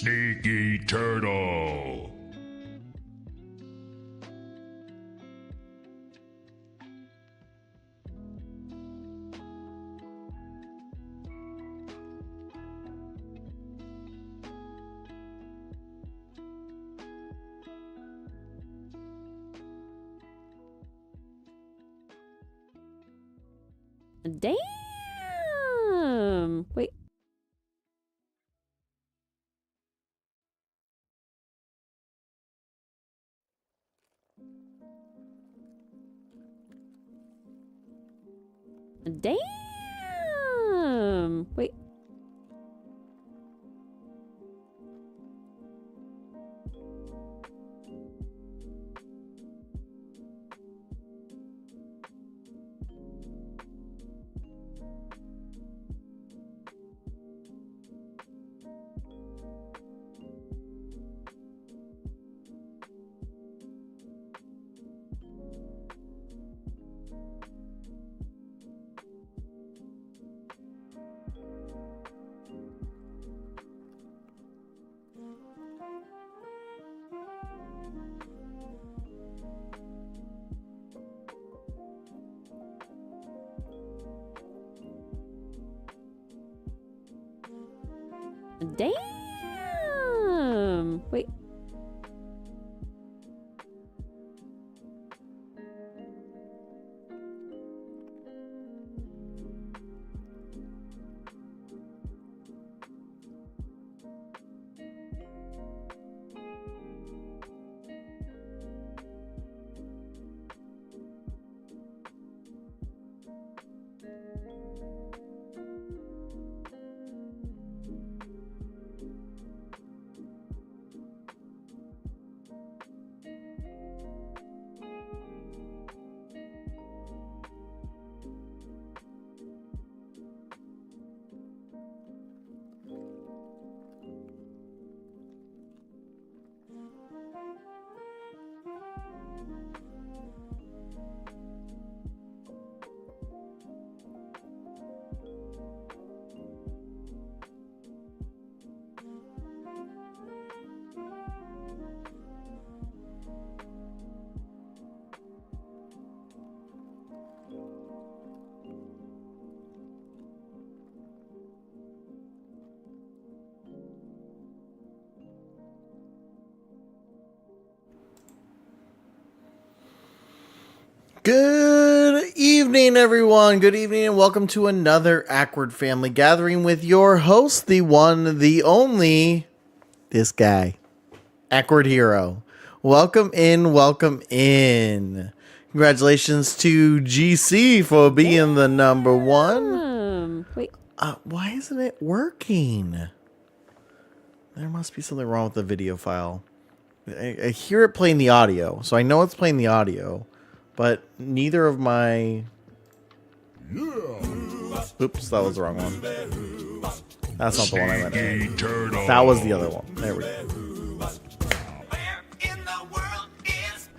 Sneaky Turtle. Damn. Wait. Damn. Wait. Damn. Wait. Good evening, everyone. Good evening, and welcome to another Awkward Family Gathering with your host, the one, the only, this guy, Awkward Hero. Welcome in, welcome in. Congratulations to GC for being the number one. Wait. Why isn't it working? There must be something wrong with the video file. I hear it playing the audio, so I know it's playing the audio. But neither of my... Oops, that was the wrong one. That's not the one I meant. That was the other one. There we go.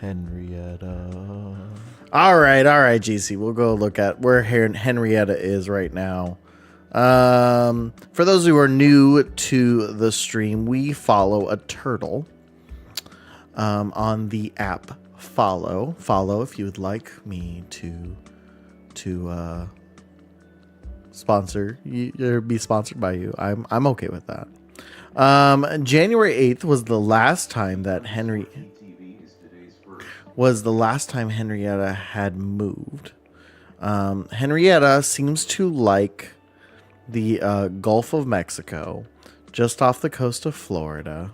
Henrietta. All right, GC. We'll go look at where Henrietta is right now. For those who are new to the stream, we follow a turtle on the app. Follow if you would like me to sponsor you or be sponsored by you. I'm okay with that. January 8th was the last time that Henrietta had moved. Henrietta seems to like the Gulf of Mexico, just off the coast of Florida.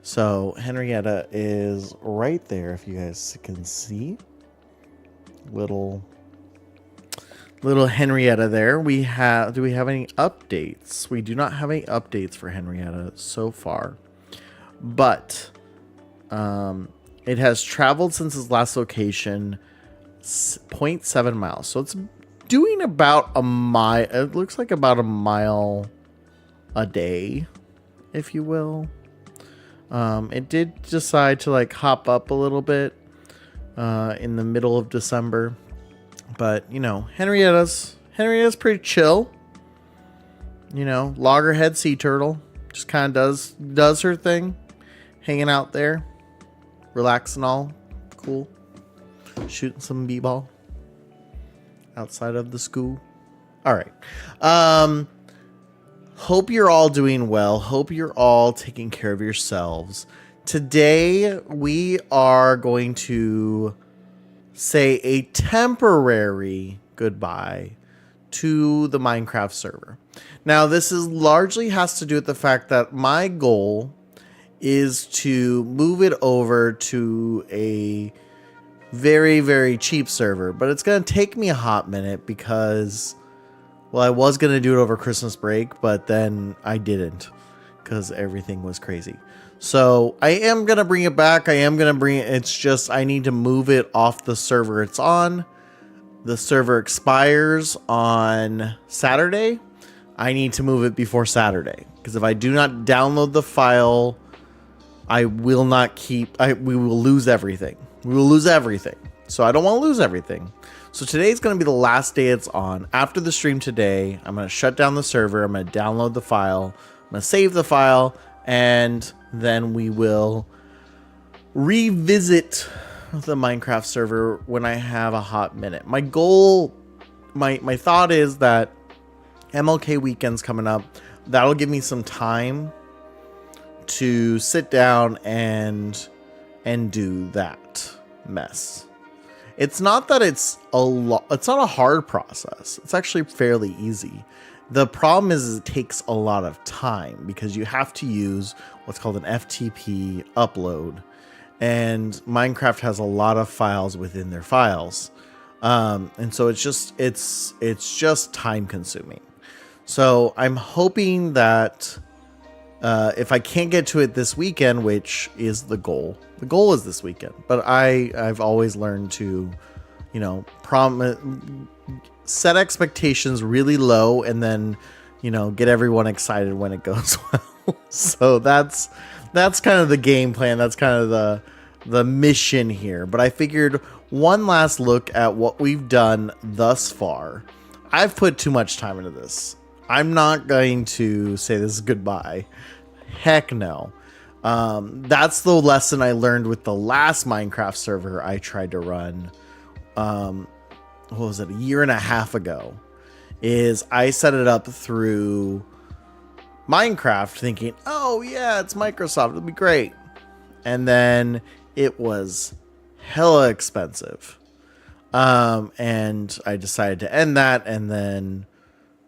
So Henrietta is right there, if you guys can see. Little Henrietta there. Do we have any updates? We do not have any updates for Henrietta so far. But it has traveled since its last location 0.7 miles. So it's doing about a mile. It looks like about a mile a day, if you will. It did decide to like hop up a little bit in the middle of December, but you know, Henrietta's pretty chill. You know, loggerhead sea turtle. just kind of does her thing, hanging out there, relaxing all cool, shooting some b-ball outside of the school. All right. Hope you're all doing well. Hope you're all taking care of yourselves. Today we are going to say a temporary goodbye to the Minecraft server. Now, this is largely has to do with the fact that my goal is to move it over to a very, very cheap server, but it's going to take me a hot minute because, well, I was going to do it over Christmas break, but then I didn't because everything was crazy. So I am going to bring it back. It's just I need to move it off the server it's on. The server expires on Saturday. I need to move it before Saturday because if I do not download the file, we will lose everything. We will lose everything. So I don't want to lose everything. So today's going to be the last day it's on. After the stream today, I'm going to shut down the server. I'm going to download the file. I'm going to save the file. And then we will revisit the Minecraft server when I have a hot minute. My goal, my thought is that MLK weekend's coming up. That'll give me some time to sit down and do that mess. It's not that it's it's not a hard process. It's actually fairly easy. The problem is it takes a lot of time because you have to use what's called an FTP upload, and Minecraft has a lot of files within their files. And so it's just time consuming. So I'm hoping that if I can't get to it this weekend, which is the goal is this weekend, but I've always learned to, set expectations really low and then, get everyone excited when it goes well. So that's kind of the game plan. That's kind of the mission here. But I figured one last look at what we've done thus far. I've put too much time into this. I'm not going to say this is goodbye. Heck no. That's the lesson I learned with the last Minecraft server I tried to run. What was it? A year and a half ago. Is I set it up through Minecraft thinking, oh yeah, it's Microsoft. It'll be great. And then it was hella expensive. And I decided to end that, and then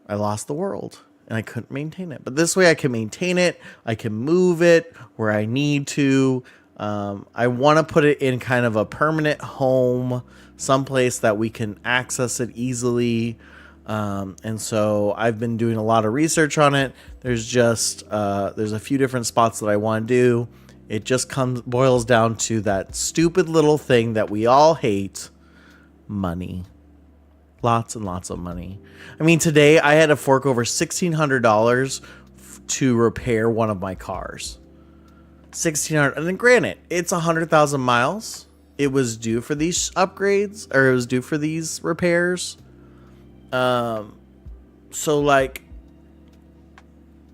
I lost the world and I couldn't maintain it. But this way I can maintain it. I can move it where I need to. I want to put it in kind of a permanent home, someplace that we can access it easily. And so I've been doing a lot of research on it. There's a few different spots that I want to do. It just boils down to that stupid little thing that we all hate, money. Lots and lots of money. I mean, today I had to fork over $1,600 to repair one of my cars. $1,600, and then granted, it's 100,000 miles. It was due for these upgrades, or it was due for these repairs. So like,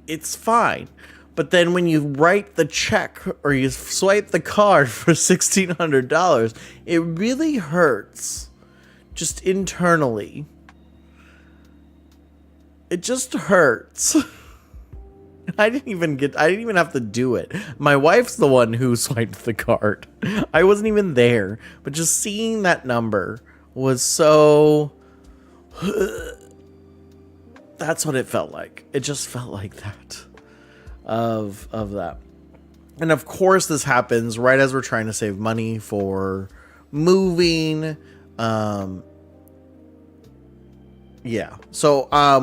it's fine. But then when you write the check or you swipe the card for $1,600, it really hurts. Just internally. It just hurts. I didn't even have to do it. My wife's the one who swiped the card. I wasn't even there. But just seeing that number was so... That's what it felt like. It just felt like that. Of that. And of course this happens right as we're trying to save money for moving. Yeah. So I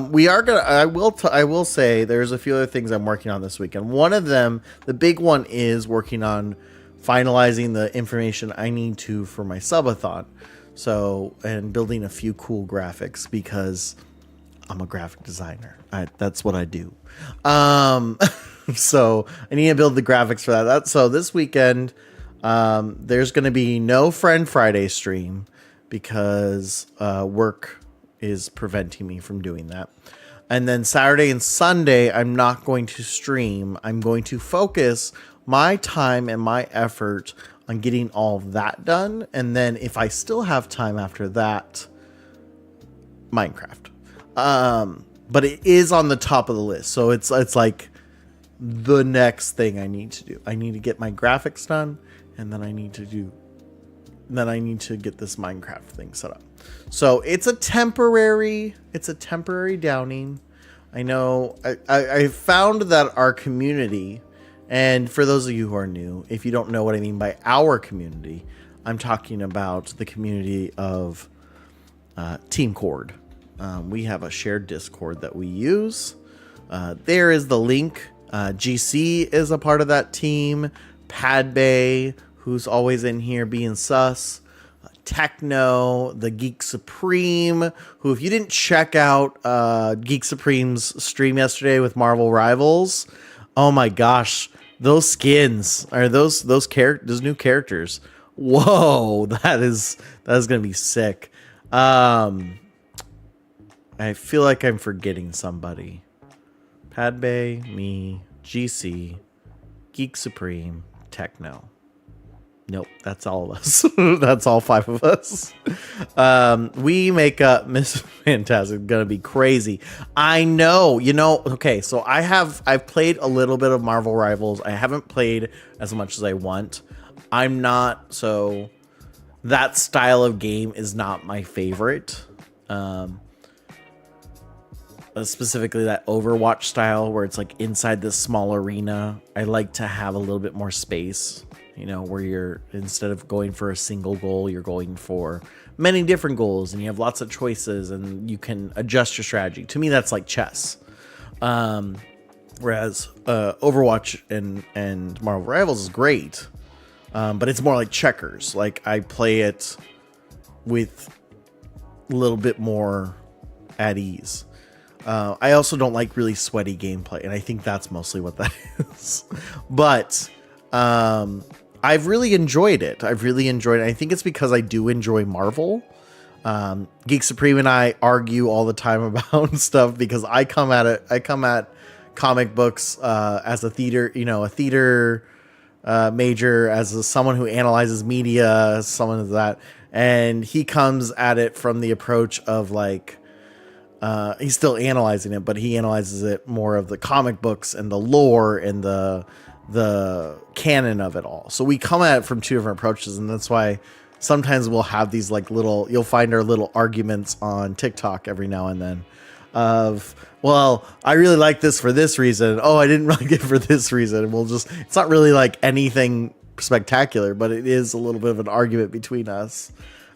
will say there's a few other things I'm working on this weekend. One of them, the big one, is working on finalizing the information I need to for my subathon. So, and building a few cool graphics because I'm a graphic designer. That's what I do. So I need to build the graphics for that. So this weekend, there's going to be no Friend Friday stream because work is preventing me from doing that. And then Saturday and Sunday, I'm not going to stream. I'm going to focus my time and my effort on getting all of that done. And then if I still have time after that, Minecraft. But it is on the top of the list. So it's like the next thing I need to do. I need to get my graphics done, and then I need to get this Minecraft thing set up. So it's a temporary downing. I know I found that our community, and for those of you who are new, if you don't know what I mean by our community, I'm talking about the community of Team Cord. We have a shared Discord that we use. There is the link. GC is a part of that team. Padbay, who's always in here being sus. Techno, the Geek Supreme, who, if you didn't check out Geek Supreme's stream yesterday with Marvel Rivals, oh my gosh, those skins are those new characters. Whoa, that is gonna be sick. I feel like I'm forgetting somebody. Padbay, me, GC, Geek Supreme, Techno. Nope, that's all of us. That's all 5 of us. We make up Miss Fantastic. Gonna be crazy. I know, okay, so I've played a little bit of Marvel Rivals. I haven't played as much as I want. So that style of game is not my favorite. Specifically that Overwatch style where it's like inside this small arena. I like to have a little bit more space. Where you're, instead of going for a single goal, you're going for many different goals, and you have lots of choices, and you can adjust your strategy. To me, that's like chess. Whereas Overwatch and Marvel Rivals is great, but it's more like checkers. Like, I play it with a little bit more at ease. I also don't like really sweaty gameplay, and I think that's mostly what that is. But I've really enjoyed it. I think it's because I do enjoy Marvel. Geek Supreme and I argue all the time about stuff because I come at comic books as a theater major, as someone who analyzes media, someone of that, and he comes at it from the approach of like, he's still analyzing it, but he analyzes it more of the comic books and the lore and the canon of it all. So we come at it from 2 different approaches, and that's why sometimes we'll have these like you'll find our little arguments on TikTok every now and then of, well, I really like this for this reason. Oh, I didn't like it for this reason. And it's not really like anything spectacular, but it is a little bit of an argument between us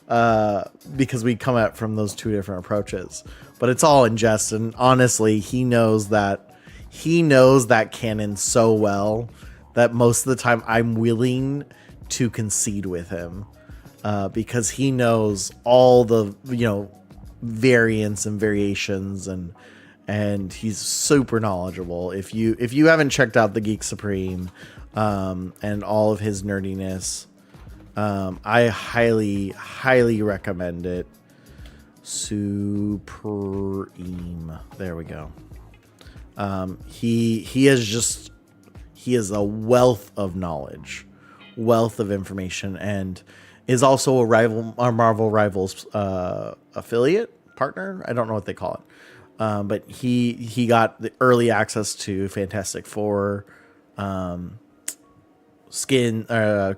because we come at it from those 2 different approaches. But it's all in jest, and honestly, he knows that canon so well that most of the time I'm willing to concede with him because he knows all the variants and variations, and he's super knowledgeable. If you haven't checked out the Geek Supreme and all of his nerdiness, I highly recommend it. Supreme, there we go. He is a wealth of knowledge, wealth of information, and is also a Marvel Rivals affiliate partner. I don't know what they call it, but he got the early access to Fantastic Four skin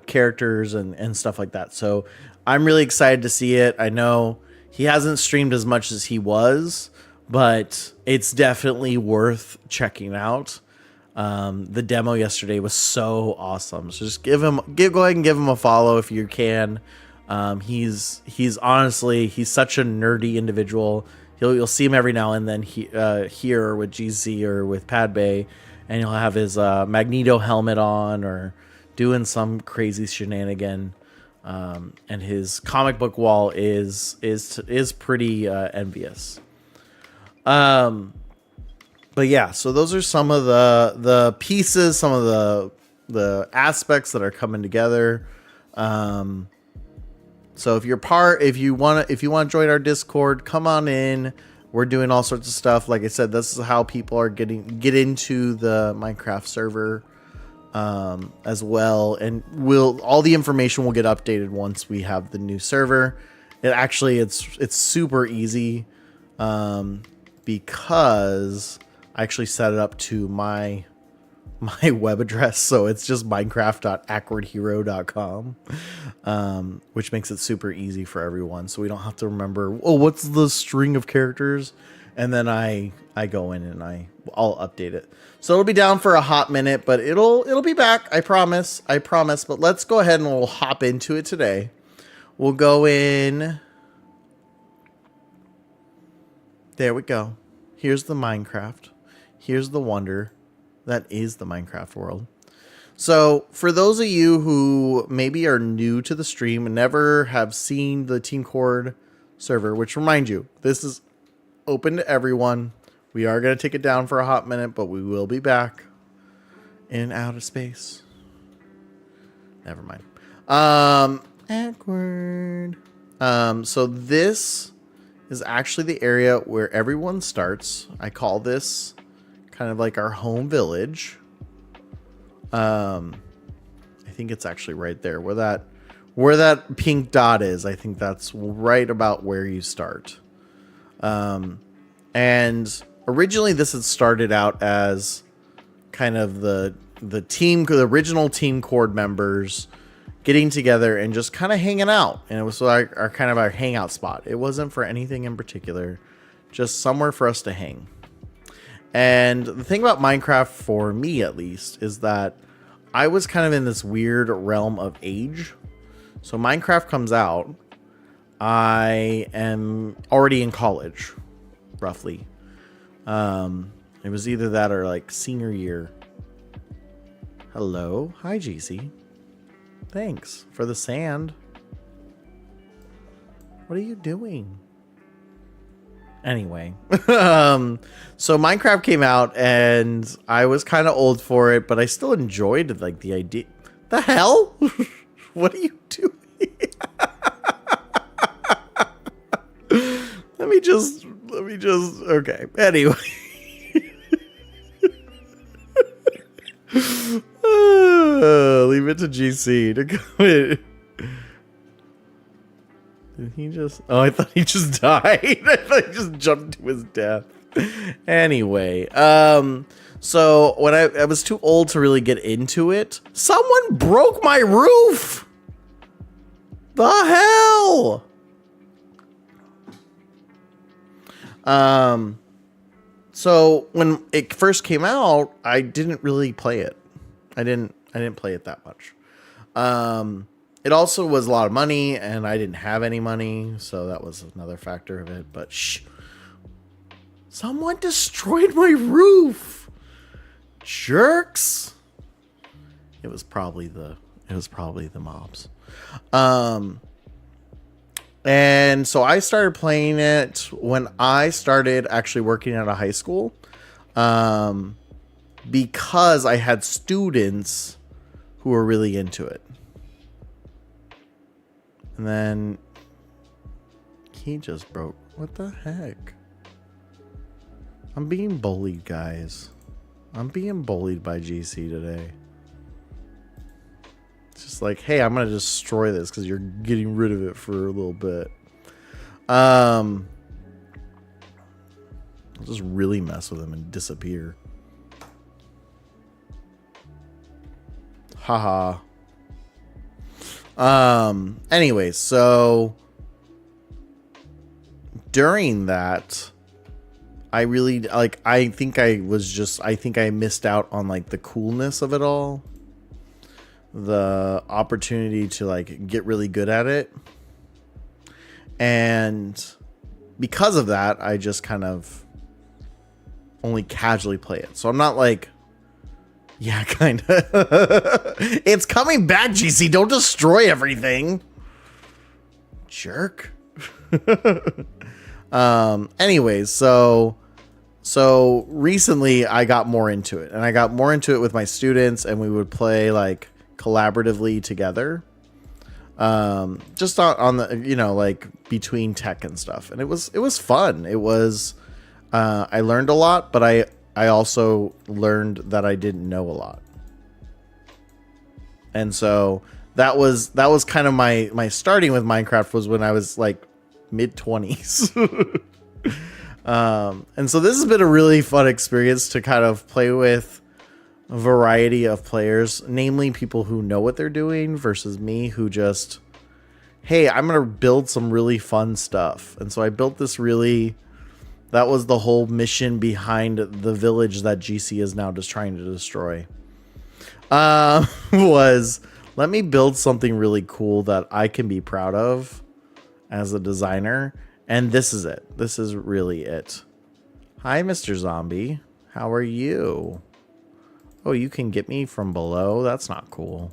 characters and stuff like that. So I'm really excited to see it. I know he hasn't streamed as much as he was, but it's definitely worth checking out. The demo yesterday was so awesome. So just go ahead and give him a follow if you can. He's honestly, he's such a nerdy individual. You'll see him every now and then here with GZ or with Padbay, and he'll have his Magneto helmet on or doing some crazy shenanigan. And his comic book wall is pretty envious. But yeah, so those are some of the pieces, some of the aspects that are coming together. So if you want to join our Discord, come on in. We're doing all sorts of stuff. Like I said, this is how people are get into the Minecraft server as well. And all the information will get updated once we have the new server. It's super easy because I actually set it up to my web address, so it's just minecraft.awkwardhero.com, which makes it super easy for everyone, so we don't have to remember, what's the string of characters, and then I go in and I'll update it. So it'll be down for a hot minute, but it'll be back. I promise. But let's go ahead and we'll hop into it today. We'll go in. There we go. Here's the Minecraft. Here's the wonder that is the Minecraft world. So for those of you who maybe are new to the stream and never have seen the Team Cord server, which, remind you, this is open to everyone. We are going to take it down for a hot minute, but we will be back in outer space. Never mind. Awkward. So this is actually the area where everyone starts. I call this kind of like our home village. I think it's actually right there where that pink dot is. I think that's right about where you start. And originally this had started out as kind of the original Team Cord members getting together and just kind of hanging out. And it was like our kind of our hangout spot. It wasn't for anything in particular, just somewhere for us to hang. And the thing about Minecraft, for me at least, is that I was kind of in this weird realm of age. So Minecraft comes out, I am already in college, roughly. It was either that or like senior year. Hello. Hi, GC. Thanks for the sand. What are you doing? Anyway, so Minecraft came out and I was kind of old for it, but I still enjoyed like the idea. The hell? What are you doing? Let me just, okay. Anyway. Leave it to GC to come in. Did he just... Oh, I thought he just died. I thought he just jumped to his death. Anyway, so when I was too old to really get into it, someone broke my roof! The hell? So when it first came out, I didn't really play it. I didn't play it that much. It also was a lot of money, and I didn't have any money, so that was another factor of it. But shh, someone destroyed my roof, jerks. It was probably the mobs. And so I started playing it when I started actually working at a high school, because I had students who were really into it. And then he just broke. What the heck? I'm being bullied, guys. I'm being bullied by GC today. It's just like, hey, I'm going to destroy this because you're getting rid of it for a little bit. I'll just really mess with him and disappear. Haha. Anyway, so during that, I really like, I think I missed out on like the coolness of it all, the opportunity to like get really good at it. And because of that, I just kind of only casually play it. So I'm not like, yeah, kind of. It's coming back, GC. Don't destroy everything. Jerk. Anyways, so recently I got more into it, and I got more into it with my students, and we would play like collaboratively together. Just on the, like between tech and stuff. And it was fun. It was I learned a lot, but I also learned that I didn't know a lot. And so that was kind of my starting with Minecraft was when I was like mid-20s. And so this has been a really fun experience to kind of play with a variety of players, namely people who know what they're doing versus me who just, hey, I'm going to build some really fun stuff. And so I built this that was the whole mission behind the village that GC is now just trying to destroy. Was let me build something really cool that I can be proud of as a designer. And this is it. This is really it. Hi, Mr. Zombie. How are you? Oh, you can get me from below? That's not cool.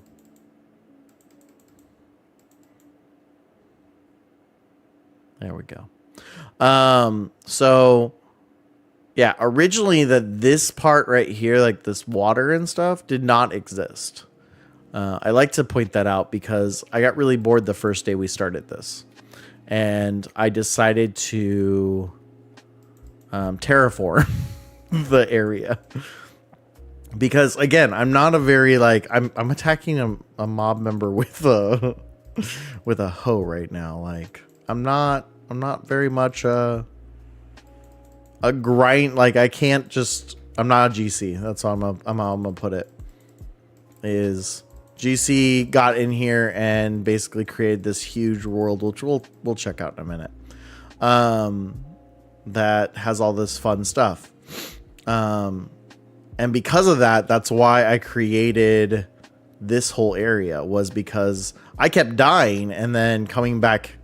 There we go. So yeah, originally this part right here, like this water and stuff, did not exist. I like to point that out because I got really bored the first day we started this. And I decided to terraform the area. Because again, I'm not a very I'm attacking a mob member with a hoe right now. Like I'm not very much a grind. Like I can't just. I'm not a GC. That's how I'm gonna put it. Is GC got in here and basically created this huge world, which we'll check out in a minute. That has all this fun stuff. And because of that, that's why I created this whole area, was because I kept dying and then coming back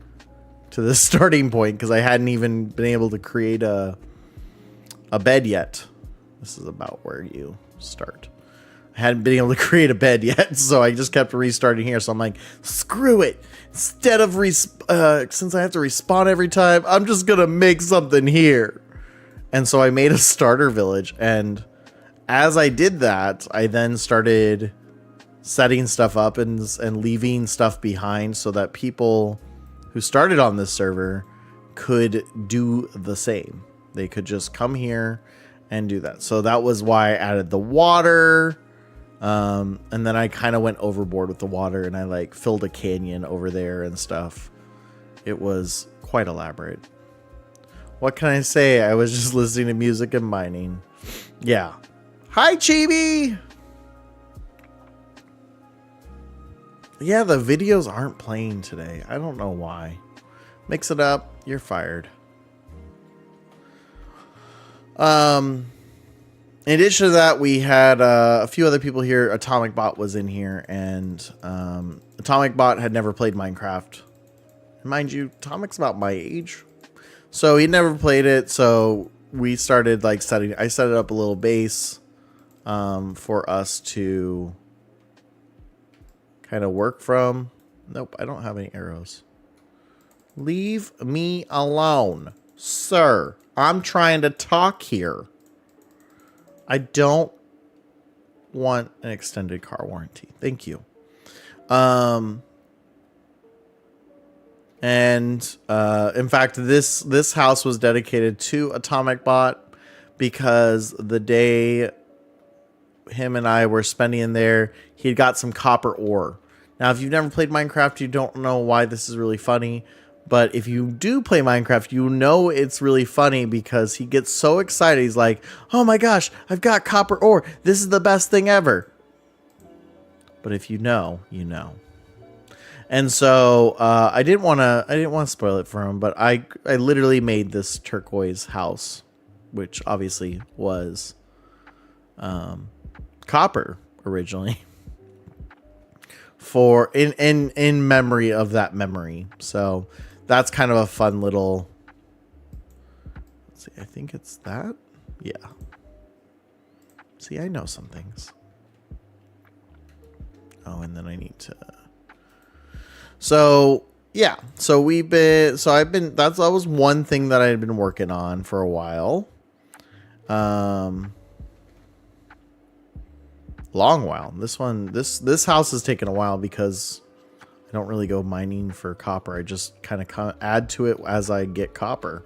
to the starting point because I hadn't even been able to create a bed yet. This is about where you start. I hadn't been able to create a bed yet, so I just kept restarting here. So I'm like, screw it. Instead of since I have to respawn every time, I'm just gonna make something here. And so I made a starter village, and as I did that, I then started setting stuff up and leaving stuff behind so that people who started on this server could do the same. They could just come here and do that. So that was why I added the water. And then I kind of went overboard with the water and I filled a canyon over there and stuff. It was quite elaborate. What can I say? I was just listening to music and mining. Yeah. Hi, Chibi! Yeah, the videos aren't playing today. I don't know why. Mix it up. You're fired. In addition to that, we had a few other people here. Atomic Bot was in here, and Atomic Bot had never played Minecraft. Mind you, Atomic's about my age. So he never played it, so we started I set up a little base for us to kind of work from. Nope, I don't have any arrows. Leave me alone, sir. I'm trying to talk here. I don't want an extended car warranty. Thank you. In fact, this house was dedicated to Atomic Bot because the day him and I were spending in there, he had got some copper ore. Now, if you've never played Minecraft, you don't know why this is really funny. But if you do play Minecraft, you know it's really funny because he gets so excited. He's like, oh my gosh, I've got copper ore. This is the best thing ever. But if you know, you know. And so I didn't want to spoil it for him, but I literally made this turquoise house, which obviously was copper originally, for in memory of that memory. So that's kind of a fun little. Let's see, I think it's that. Yeah. See, I know some things. Oh, and then I need to. So yeah, so that was one thing that I had been working on for a while. Long while. This house has taken a while because I don't really go mining for copper. I just kind of add to it as I get copper.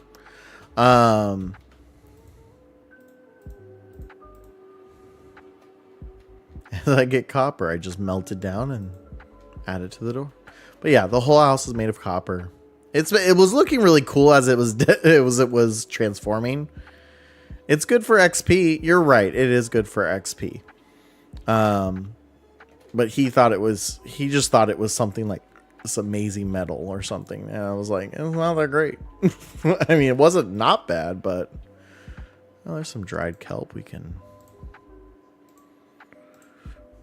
did I get copper? I just melt it down and add it to the door. But yeah, the whole house is made of copper. It was looking really cool as it was transforming. It's good for XP. You're right. It is good for XP. But he just thought it was something like this amazing metal or something. And I was like, it's not that great. I mean, it wasn't not bad, but well, there's some dried kelp we can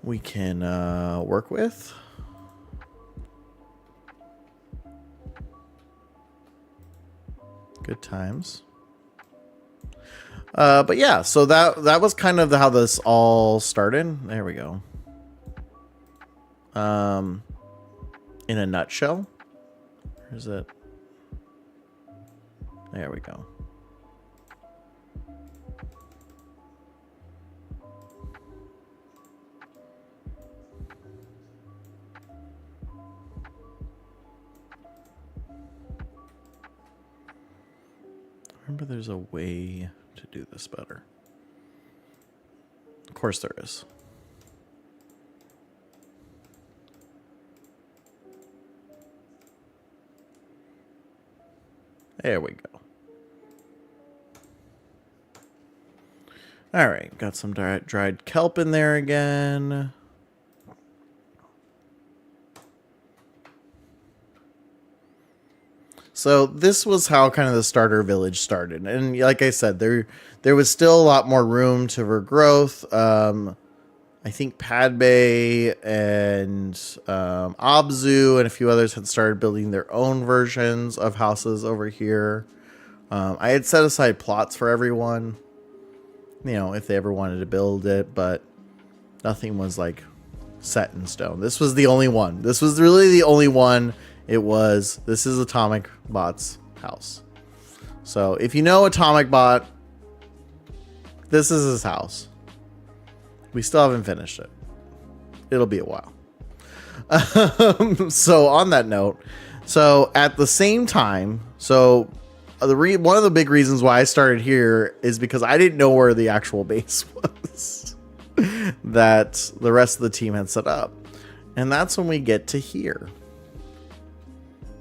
work with. Good times. But yeah, so that was kind of how this all started. There we go. In a nutshell. Where's it? There we go. Remember, there's a way to do this better. Of course there is. There we go. All right, got some dried kelp in there again. So this was how kind of the starter village started. And like I said, there was still a lot more room for growth. I think Padme and Abzu and a few others had started building their own versions of houses over here. I had set aside plots for everyone, you know, if they ever wanted to build it, but nothing was like set in stone. This was the only one. This was really the only one. This is Atomic Bot's house. So if you know Atomic Bot, this is his house. We still haven't finished it. It'll be a while. So on that note, so at the same time, so one of the big reasons why I started here is because I didn't know where the actual base was that the rest of the team had set up. And that's when we get to here.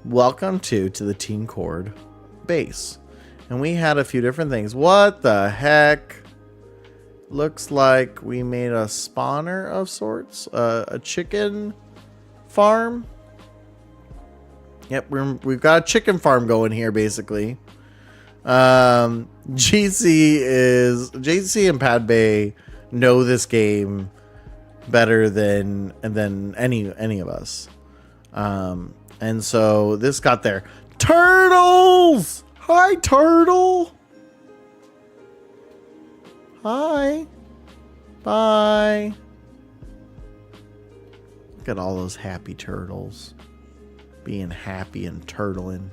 Welcome to the Teen Chord base. And we had a few different things. What the heck? Looks like we made a spawner of sorts. A chicken farm. Yep, we've got a chicken farm going here, basically. JC and Padme know this game better than any of us. And so this got there. Turtles! Hi, turtle! Hi. Bye. Look at all those happy turtles. Being happy and turtling.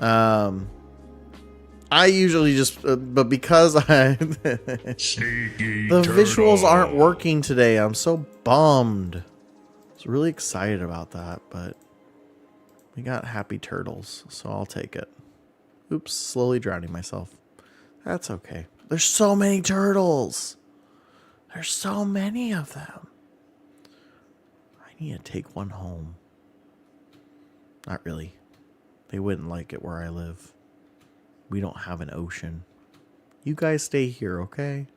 I usually just... but because the visuals aren't working today, I'm so bummed. I was really excited about that, but we got happy turtles, so I'll take it. Oops, slowly drowning myself. That's okay. There's so many turtles. There's so many of them. I need to take one home. Not really. They wouldn't like it where I live. We don't have an ocean. You guys stay here, okay?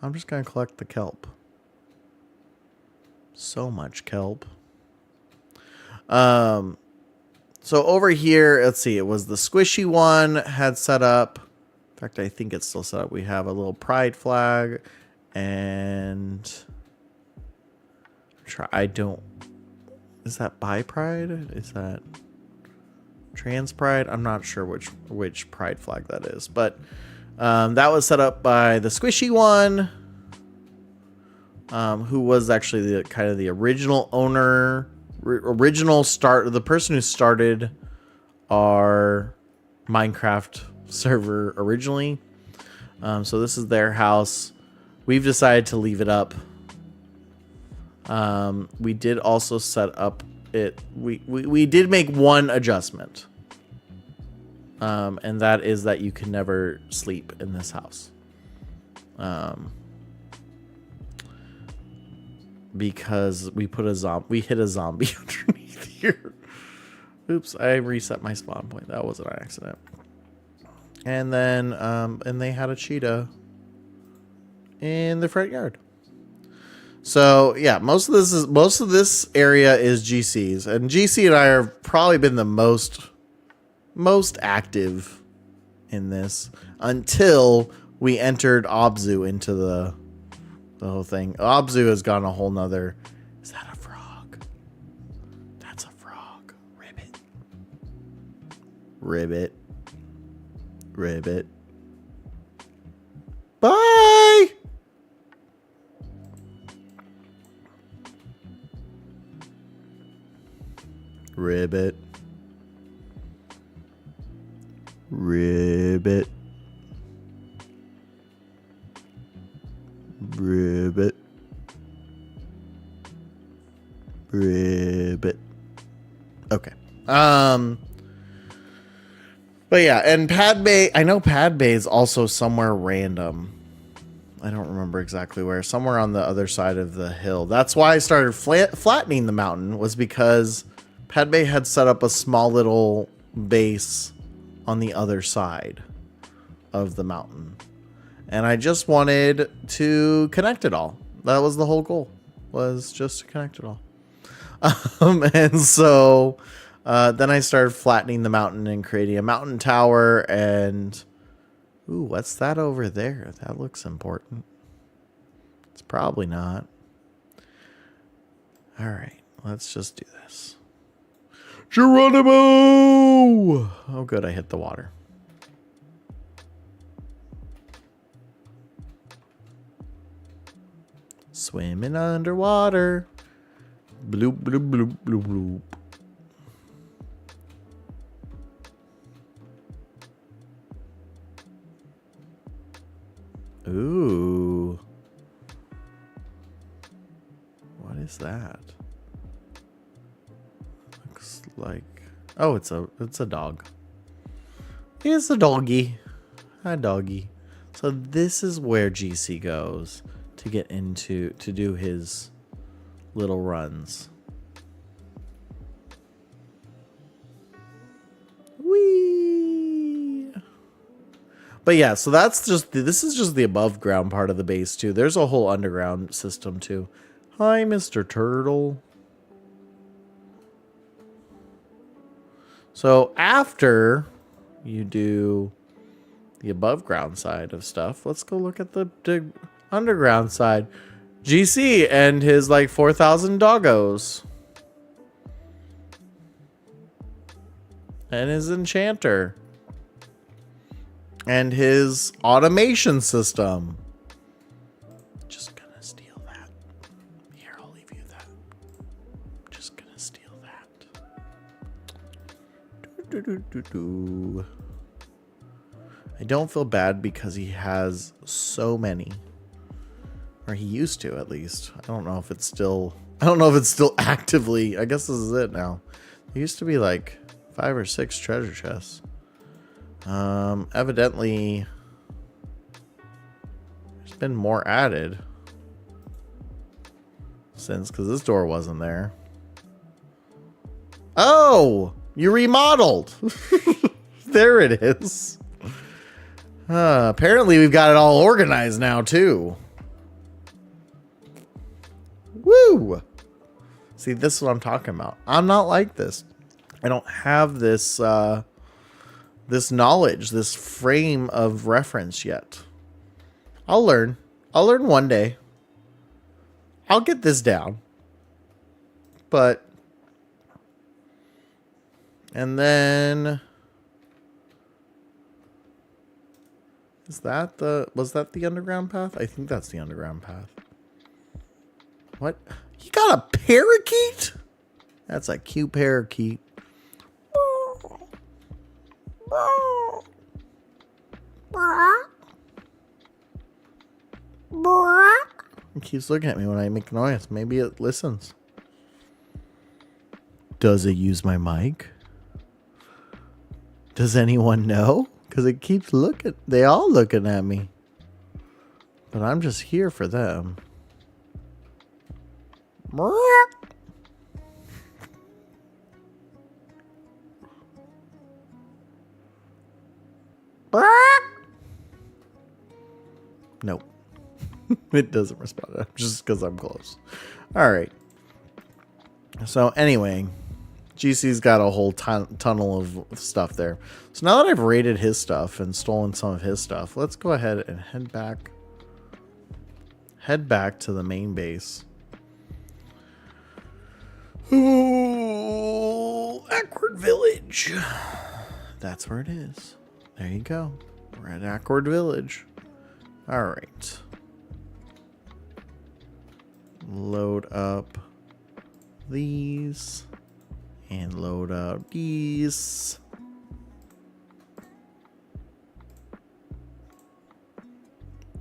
I'm just going to collect the kelp. So much kelp. So over here, let's see. It was the squishy one had set up. In fact, I think it's still set up. We have a little pride flag. And... Is that bi pride? Is that trans pride? I'm not sure which pride flag that is, but that was set up by the squishy one, who was actually the original owner, the person who started our Minecraft server originally. So this is their house. We've decided to leave it up. We did also set up it. We did make one adjustment. And that is that you can never sleep in this house. because we hit a zombie underneath here. Oops, I reset my spawn point. That was an accident. And then and they had a cheetah in the front yard. So yeah, most of this area is GC's, and GC and I have probably been the most active in this until we entered Abzu into the whole thing. Abzu has gone a whole nother. Is that a frog? That's a frog. Ribbit. Ribbit. Ribbit. Bye. Ribbit. Ribbit. Ribbit. Ribbit. Okay. But yeah, and Pad Bay, I know Pad Bay is also somewhere random. I don't remember exactly where. Somewhere on the other side of the hill. That's why I started flattening the mountain, was because Pad Bay had set up a small little base on the other side of the mountain. And I just wanted to connect it all. That was the whole goal, was just to connect it all. And so then I started flattening the mountain and creating a mountain tower. And ooh, what's that over there? That looks important. It's probably not. All right, let's just do this. Geronimo! Oh, good, I hit the water. Swimming underwater. Bloop, bloop, bloop, bloop, bloop. Ooh. What is that? Looks like, oh, it's a dog. It's a doggy. Hi, doggy. So this is where GC goes to get into, to do his little runs. Whee! But yeah, so that's just, this is just the above ground part of the base too. There's a whole underground system too. Hi, Mr. Turtle. So after you do the above ground side of stuff, let's go look at the underground side. GC and his like 4,000 doggos. And his enchanter. And his automation system. Just gonna steal that. Here, I'll leave you that. Just gonna steal that. I don't feel bad because he has so many. Or he used to, at least. I don't know if it's still actively. I guess this is it now. There used to be like 5 or 6 treasure chests. Evidently there's been more added since, because this door wasn't there. Oh, you remodeled. There it is. Apparently we've got it all organized now too. Woo! See, this is what I'm talking about. I'm not like this. I don't have this this knowledge, this frame of reference yet. I'll learn. I'll learn one day. I'll get this down. But and then was that the underground path? I think that's the underground path. What? You got a parakeet? That's a cute parakeet. It keeps looking at me when I make noise. Maybe it listens. Does it use my mic? Does anyone know? Because it keeps looking. They all looking at me. But I'm just here for them. Nope. It doesn't respond. Just because I'm close. All right. So anyway, GC's got a whole tunnel of stuff there. So now that I've raided his stuff and stolen some of his stuff, let's go ahead and head back. Head back to the main base. Ooh, Accord Village. That's where it is. There you go. We're at Accord Village. All right. Load up these and load up these.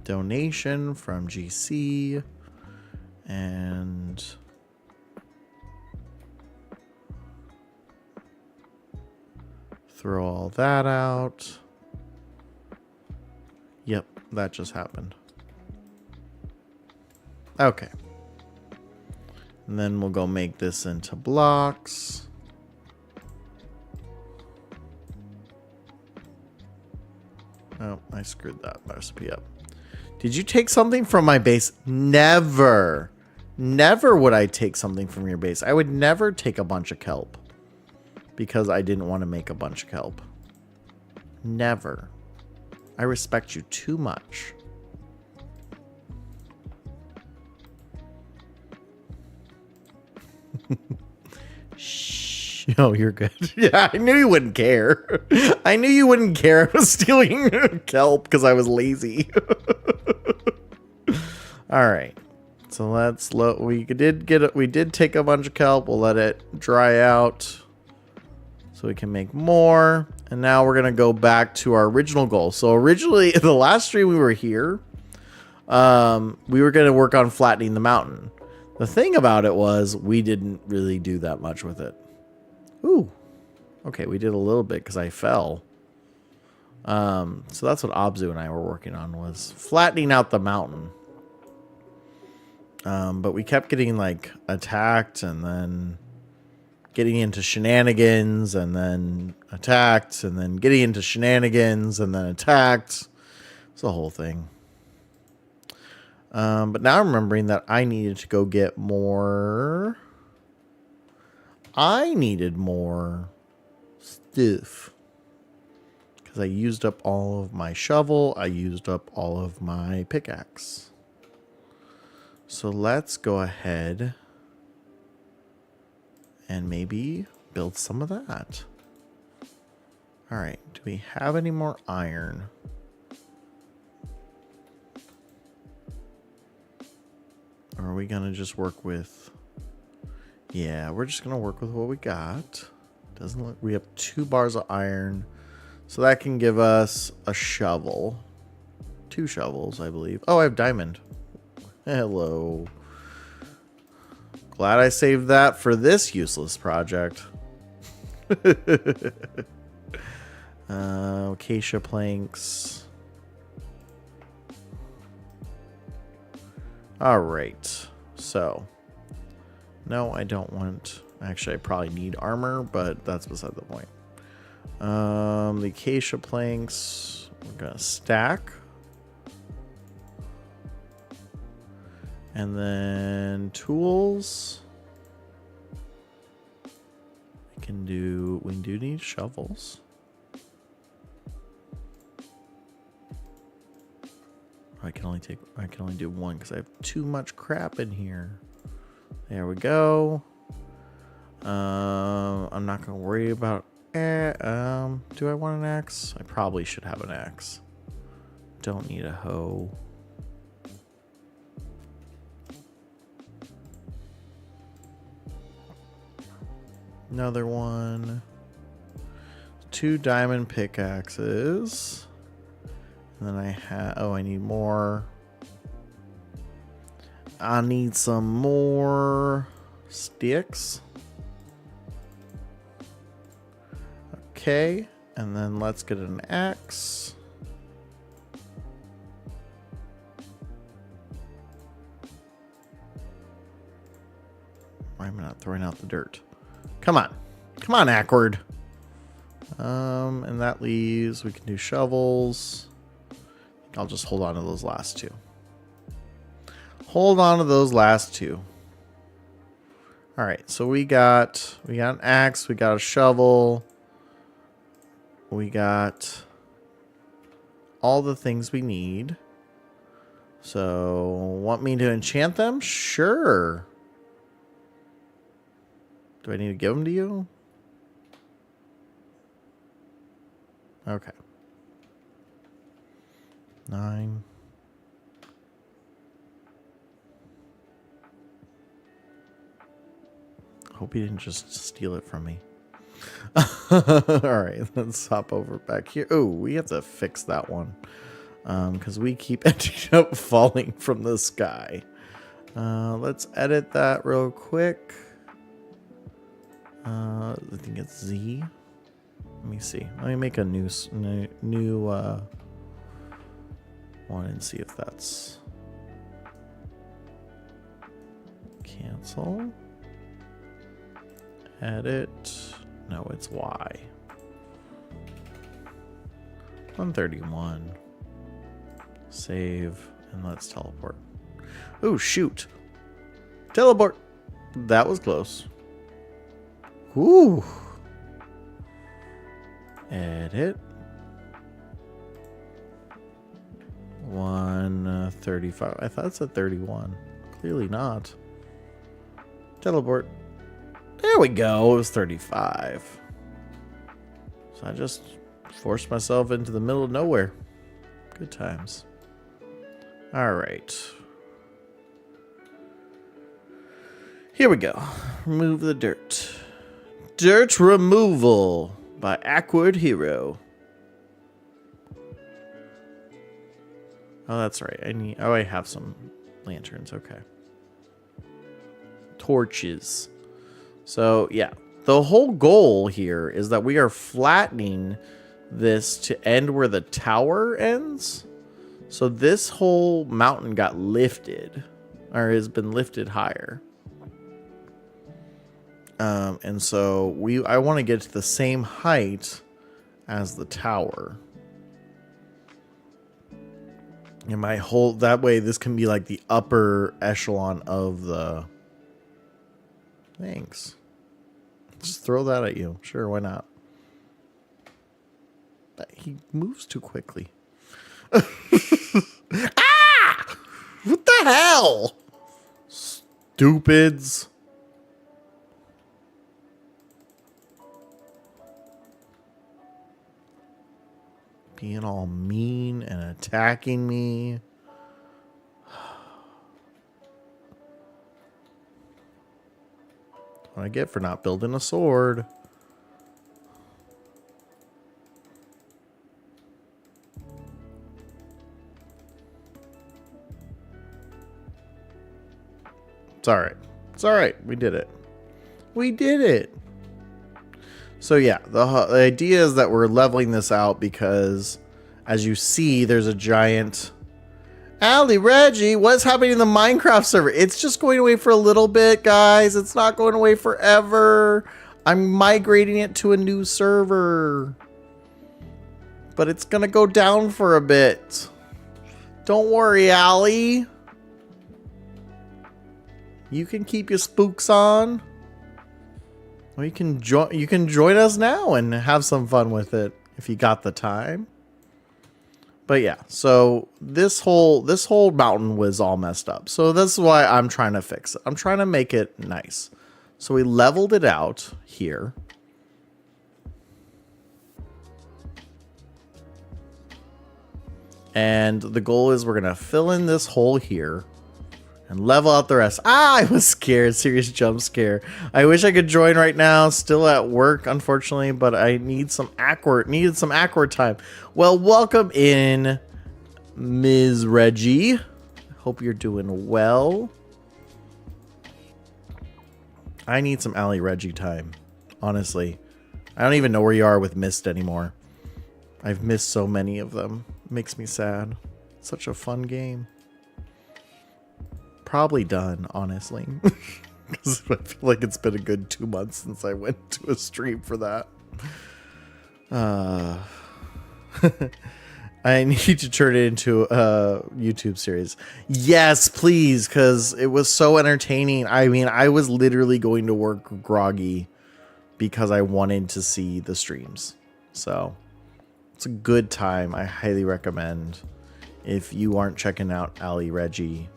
Donation from GC and throw all that out. Yep, that just happened. Okay. And then we'll go make this into blocks. Oh, I screwed that recipe up. Did you take something from my base? Never. Never would I take something from your base. I would never take a bunch of kelp. Because I didn't want to make a bunch of kelp. Never. I respect you too much. Shh. Oh, you're good. Yeah, I knew you wouldn't care. I knew you wouldn't care I was stealing kelp because I was lazy. All right. So let's look. We did take a bunch of kelp. We'll let it dry out so we can make more. And now we're going to go back to our original goal. So originally, the last stream we were here, we were going to work on flattening the mountain. The thing about it was we didn't really do that much with it. Ooh. Okay, we did a little bit because I fell. So that's what Abzu and I were working on, was flattening out the mountain. But we kept getting like attacked and then getting into shenanigans and then attacked and then getting into shenanigans and then attacked. It's the whole thing. But now I'm remembering that I needed to go get more. I needed more stuff. Because I used up all of my shovel. I used up all of my pickaxe. So let's go ahead and maybe build some of that. All right. Do we have any more iron? Or are we going to just work with... Yeah, we're just going to work with what we got. Doesn't look... We have 2 bars of iron. So that can give us a shovel. 2 shovels, I believe. Oh, I have diamond. Hello. Glad I saved that for this useless project. Acacia planks. All right. So, no, I don't want... Actually, I probably need armor, but that's beside the point. The acacia planks, we're going to stack. And then tools. We do need shovels. I can only do 1 because I have too much crap in here. There we go. I'm not gonna worry about do I want an axe? I probably should have an axe. Don't need a hoe. Another one. 2 diamond pickaxes. And then I have... Oh, I need more. I need some more sticks. Okay. And then let's get an axe. I'm not throwing out the dirt. Come on. Come on, Ackward. And that leaves, we can do shovels. I'll just hold on to those last two. Hold on to those last two. All right, so we got an axe, we got a shovel. We got all the things we need. So, want me to enchant them? Sure. Do I need to give them to you? Okay. 9. Hope you didn't just steal it from me. Alright, let's hop over back here. Oh, we have to fix that one. Because we keep ending up falling from the sky. Let's edit that real quick. I think it's Z. Let me see. Let me make a new one and see if that's cancel. Edit. No, it's Y. 131. Save and let's teleport. Oh shoot! Teleport. That was close. Whoo. Edit. 135. I thought it said 31. Clearly not. Teleport. There we go. It was 35. So I just forced myself into the middle of nowhere. Good times. All right. Here we go. Remove the dirt. Dirt removal by Ackward Hero. Oh, that's right. I have some lanterns. Okay. Torches. So, yeah. The whole goal here is that we are flattening this to end where the tower ends. So this whole mountain got lifted, or has been lifted higher. And so I want to get to the same height as the tower. And my whole, that way this can be like the upper echelon of the... Thanks. Just throw that at you. Sure, why not? He moves too quickly. Ah! What the hell? Stupids. Being all mean and attacking me. What I get for not building a sword. It's alright. It's alright. We did it. We did it. So yeah, the idea is that we're leveling this out because, as you see, there's a giant... Ali, Reggie, what's happening in the Minecraft server? It's just going away for a little bit, guys. It's not going away forever. I'm migrating it to a new server. But it's going to go down for a bit. Don't worry, Ali. You can keep your spooks on. Or you can join us now and have some fun with it if you got the time. But yeah, so this whole mountain was all messed up. So that's why I'm trying to fix it. I'm trying to make it nice. So we leveled it out here. And the goal is we're going to fill in this hole here and level out the rest. Ah, I was scared. Serious jump scare. I wish I could join right now. Still at work, unfortunately, but I needed some awkward time. Well, welcome in, Ms. Reggie. Hope you're doing well. I need some Ali Reggie time. Honestly. I don't even know where you are with Mist anymore. I've missed so many of them. It makes me sad. It's such a fun game. Probably done, honestly. Because I feel like it's been a good 2 months since I went to a stream for that. I need to turn it into a YouTube series. Yes, please, because it was so entertaining. I mean, I was literally going to work groggy because I wanted to see the streams. So it's a good time. I highly recommend. If you aren't checking out Ali Reggie,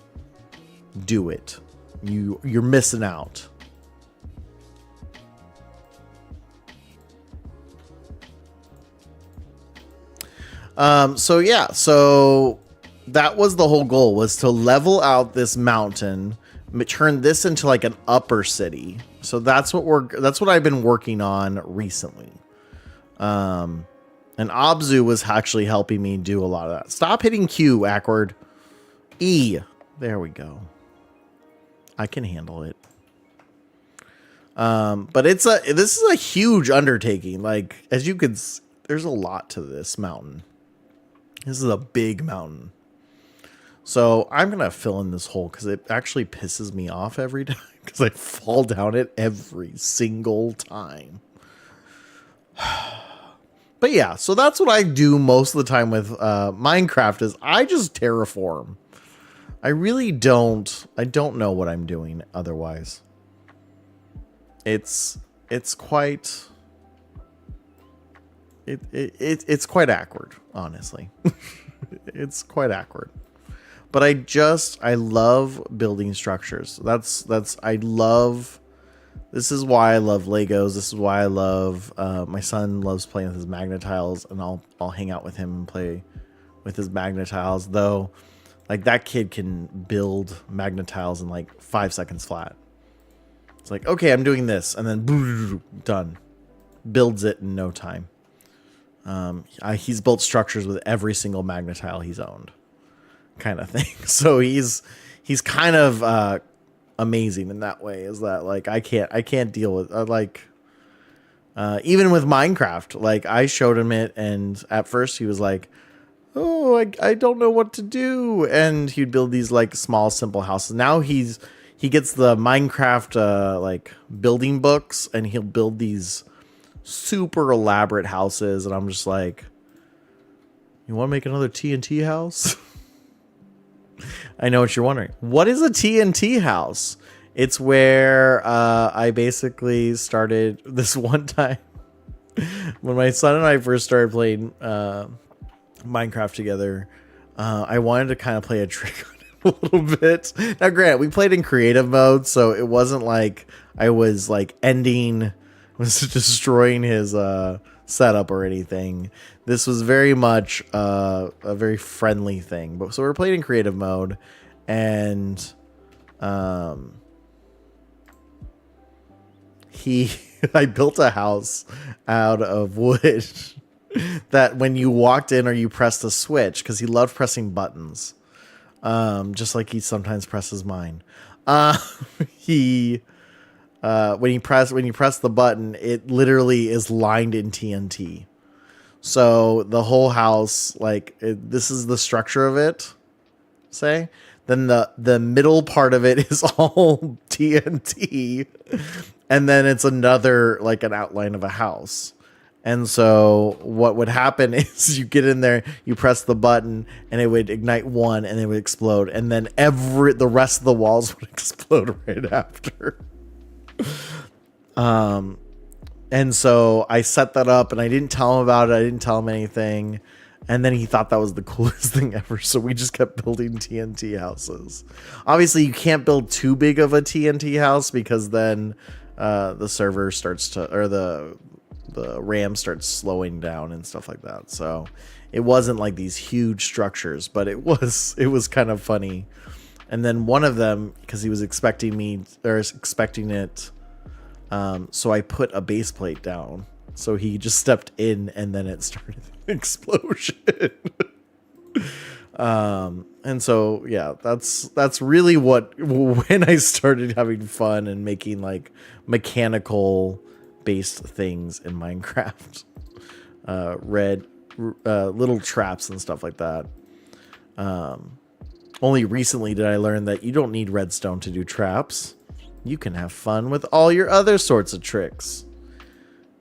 do it. You're missing out. So yeah, so that was the whole goal, was to level out this mountain, turn this into like an upper city. So that's what I've been working on recently. And Abzu was actually helping me do a lot of that. Stop hitting Q, Ackward. E. There we go. I can handle it. But this is a huge undertaking. Like, as you could see, there's a lot to this mountain. This is a big mountain. So I'm going to fill in this hole because it actually pisses me off every time because I fall down it every single time. But yeah, so that's what I do most of the time with Minecraft is I just terraform. I really don't know what I'm doing otherwise. It's quite it's quite awkward, honestly. It's quite awkward. But I love building structures. This is why I love Legos. This is why I love my son loves playing with his Magnetiles, and I'll hang out with him and play with his Magnetiles, though like that kid can build Magnetiles in like 5 seconds flat. It's like, okay, I'm doing this, and then done. Builds it in no time. He's built structures with every single Magnetile he's owned, kind of thing. So he's kind of amazing in that way. Is that like I can't deal with even with Minecraft. Like I showed him it, and at first he was like, "Oh, I don't know what to do," and he'd build these like small simple houses. Now he gets the Minecraft like building books, and he'll build these super elaborate houses, and I'm just like, you want to make another TNT house? I know what you're wondering. What is a TNT house? It's where I basically started this one time when my son and I first started playing Minecraft together. I wanted to kind of play a trick on him a little bit. Now, granted, we played in creative mode, so it wasn't like I was like was destroying his setup or anything. This was very much a very friendly thing. But so we're playing in creative mode, and I built a house out of wood that when you walked in or you pressed a switch, because he loved pressing buttons, just like he sometimes presses mine. When you press the button, it literally is lined in TNT. So the whole house, this is the structure of it, say. Then the middle part of it is all TNT, and then it's another like an outline of a house. And so what would happen is you get in there, you press the button, and it would ignite one, and it would explode, and then the rest of the walls would explode right after. And so I set that up, and I didn't tell him about it. I didn't tell him anything. And then he thought that was the coolest thing ever. So we just kept building TNT houses. Obviously you can't build too big of a TNT house, because then, the server starts to, or the RAM starts slowing down and stuff like that. So it wasn't like these huge structures, but it was kind of funny. And then one of them, because he was expecting it, so I put a base plate down. So he just stepped in, and then it started an explosion. And so, yeah, that's really when I started having fun and making like mechanical based things in Minecraft. Little traps and stuff like that. Only recently did I learn that you don't need redstone to do traps. you can have fun with all your other sorts of tricks.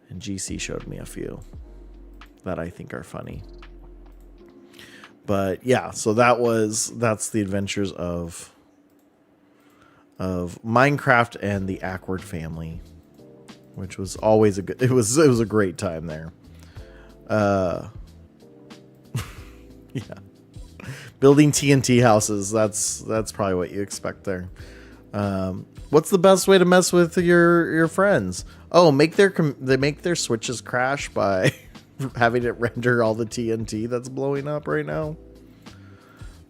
And GC showed me a few that I think are funny. But yeah, so that's the adventures of Minecraft and the Awkward family, which was always it was a great time there. Yeah. Building TNT houses, that's probably what you expect there. What's the best way to mess with your friends? Oh, make their switches crash by having it render all the TNT that's blowing up right now.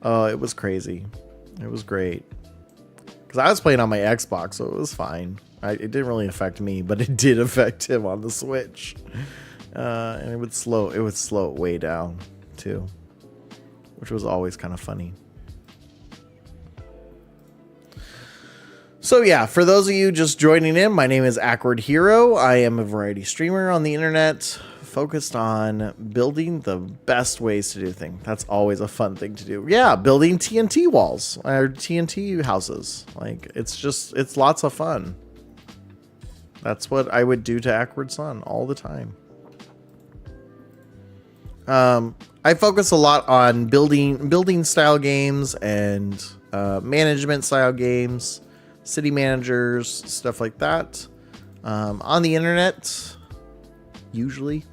Oh, it was crazy. It was great. Because I was playing on my Xbox, so it was fine. It didn't really affect me, but it did affect him on the Switch. And it would slow it way down too, which was always kind of funny. So yeah, for those of you just joining in, my name is Awkward Hero. I am a variety streamer on the internet focused on building the best ways to do things. That's always a fun thing to do. Yeah, building TNT walls or TNT houses. Like it's lots of fun. That's what I would do to Awkward Son all the time. I focus a lot on building style games and management style games, city managers, stuff like that. On the internet, usually.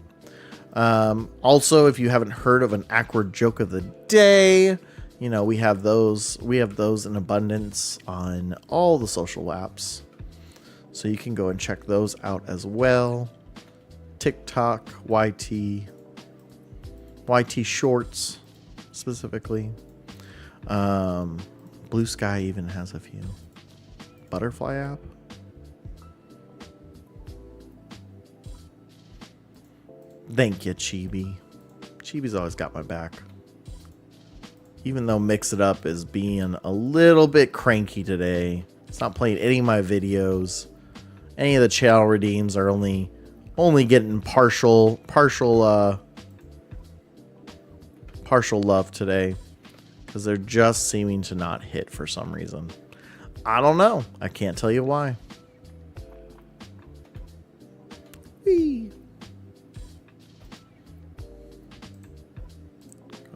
Also, if you haven't heard of an Awkward joke of the day, you know, we have those in abundance on all the social apps. So you can go and check those out as well. TikTok, YT Shorts specifically. Blue Sky even has a few. Butterfly app. Thank you, Chibi. Chibi's always got my back. Even though Mix It Up is being a little bit cranky today. It's not playing any of my videos. Any of the channel redeems are only getting partial love today, because they're just seeming to not hit for some reason. I don't know. I can't tell you why. Whee.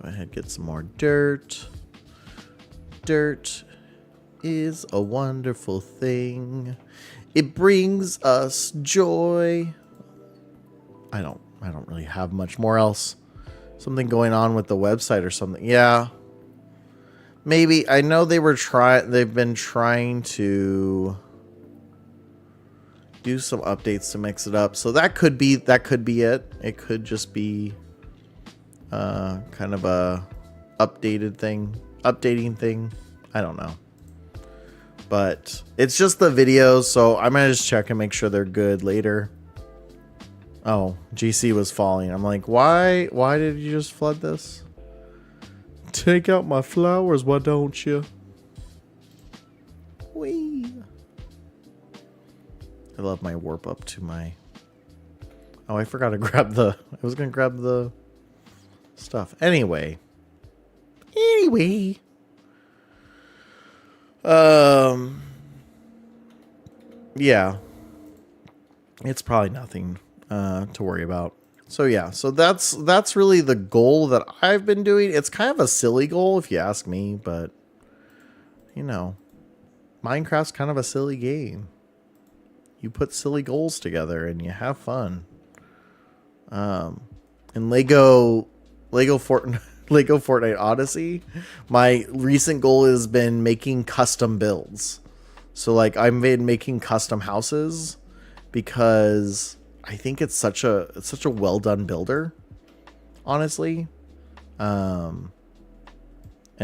Go ahead, get some more dirt. Dirt is a wonderful thing. It brings us joy. I don't really have much more else. Something going on with the website or something. Yeah. Maybe. I know they've been trying to do some updates to Mix It Up. So that could be it. It could just be kind of a updating thing. I don't know. But it's just the videos, so I'm gonna just check and make sure they're good later. Oh, GC was falling. I'm like, why did you just flood this? Take out my flowers, why don't you? Whee! I love my warp up to my... Oh, I forgot to grab the... I was gonna grab the stuff. Anyway. Yeah. It's probably nothing to worry about. So yeah, so that's really the goal that I've been doing. It's kind of a silly goal if you ask me, but you know, Minecraft's kind of a silly game. You put silly goals together and you have fun. And Lego Fortnite Odyssey, my recent goal has been making custom builds. So like I've been making custom houses because I think it's such a well done builder, honestly. And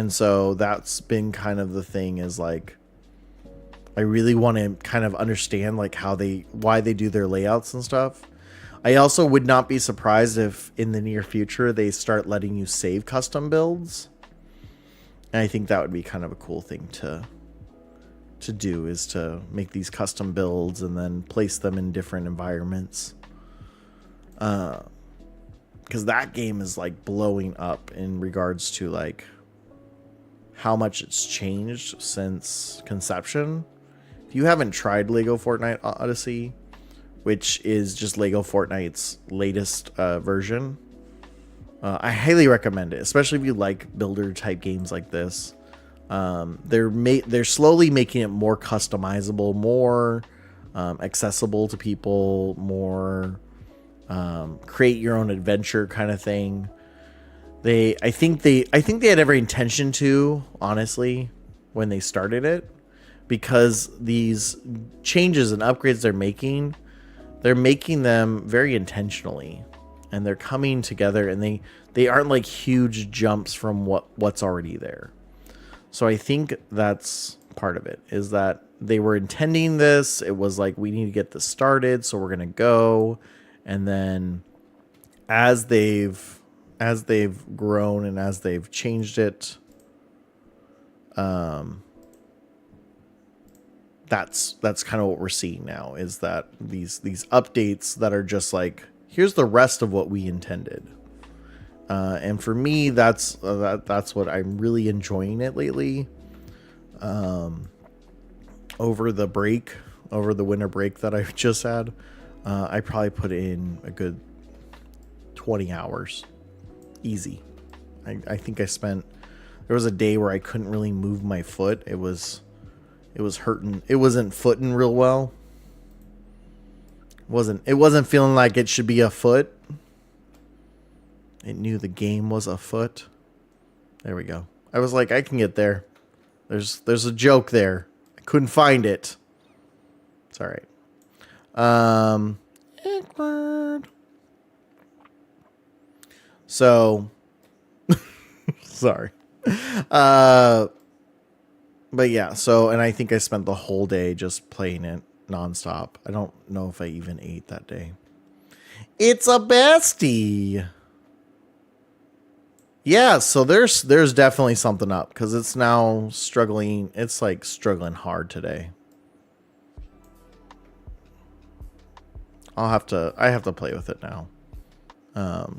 so that's been kind of the thing, is like I really want to kind of understand like why they do their layouts and stuff. I also would not be surprised if in the near future they start letting you save custom builds. And I think that would be kind of a cool thing to do, is to make these custom builds and then place them in different environments. Because that game is like blowing up in regards to like how much it's changed since conception. if you haven't tried Lego Fortnite Odyssey, which is just Lego Fortnite's latest version, I highly recommend it, especially if you like builder type games like this. They're slowly making it more customizable, more accessible to people, more create your own adventure kind of thing. I think they had every intention to, honestly, when they started it, because these changes and upgrades they're making them very intentionally, and they're coming together, and they aren't like huge jumps from what's already there. So I think that's part of it, is that they were intending this. It was like, we need to get this started, so we're gonna go, and then as they've grown and as they've changed it, that's kind of what we're seeing now, is that these updates that are just like, here's the rest of what we intended. And for me, that's what I'm really enjoying it lately. Over the winter break that I just had, I probably put in a good 20 hours. Easy. I think there was a day where I couldn't really move my foot. It was hurting. It wasn't footing real well. It wasn't feeling like it should be a foot. It knew the game was a foot. There we go. I was like, I can get there. There's a joke there. I couldn't find it. It's all right. Awkward. So, sorry. But yeah, and I think I spent the whole day just playing it nonstop. I don't know if I even ate that day. It's a bestie. Yeah, so there's definitely something up, because it's now struggling. It's like struggling hard today. I have to play with it now.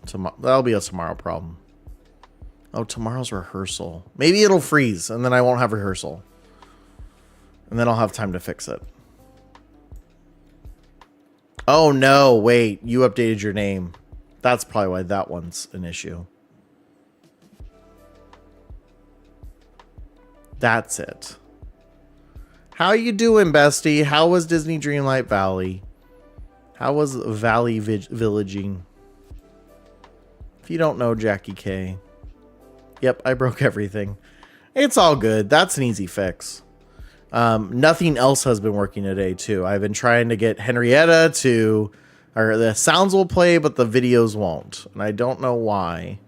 Tomorrow, that'll be a tomorrow problem. Oh, tomorrow's rehearsal. Maybe it'll freeze and then I won't have rehearsal. And then I'll have time to fix it. Oh no, wait, you updated your name. That's probably why that one's an issue. That's it. How you doing, bestie? How was Disney Dreamlight Valley? How was Valley Villaging? If you don't know Jackie K. Yep, I broke everything. It's all good. That's an easy fix. Nothing else has been working today, too. I've been trying to get Henrietta or the sounds will play, but the videos won't. And I don't know why.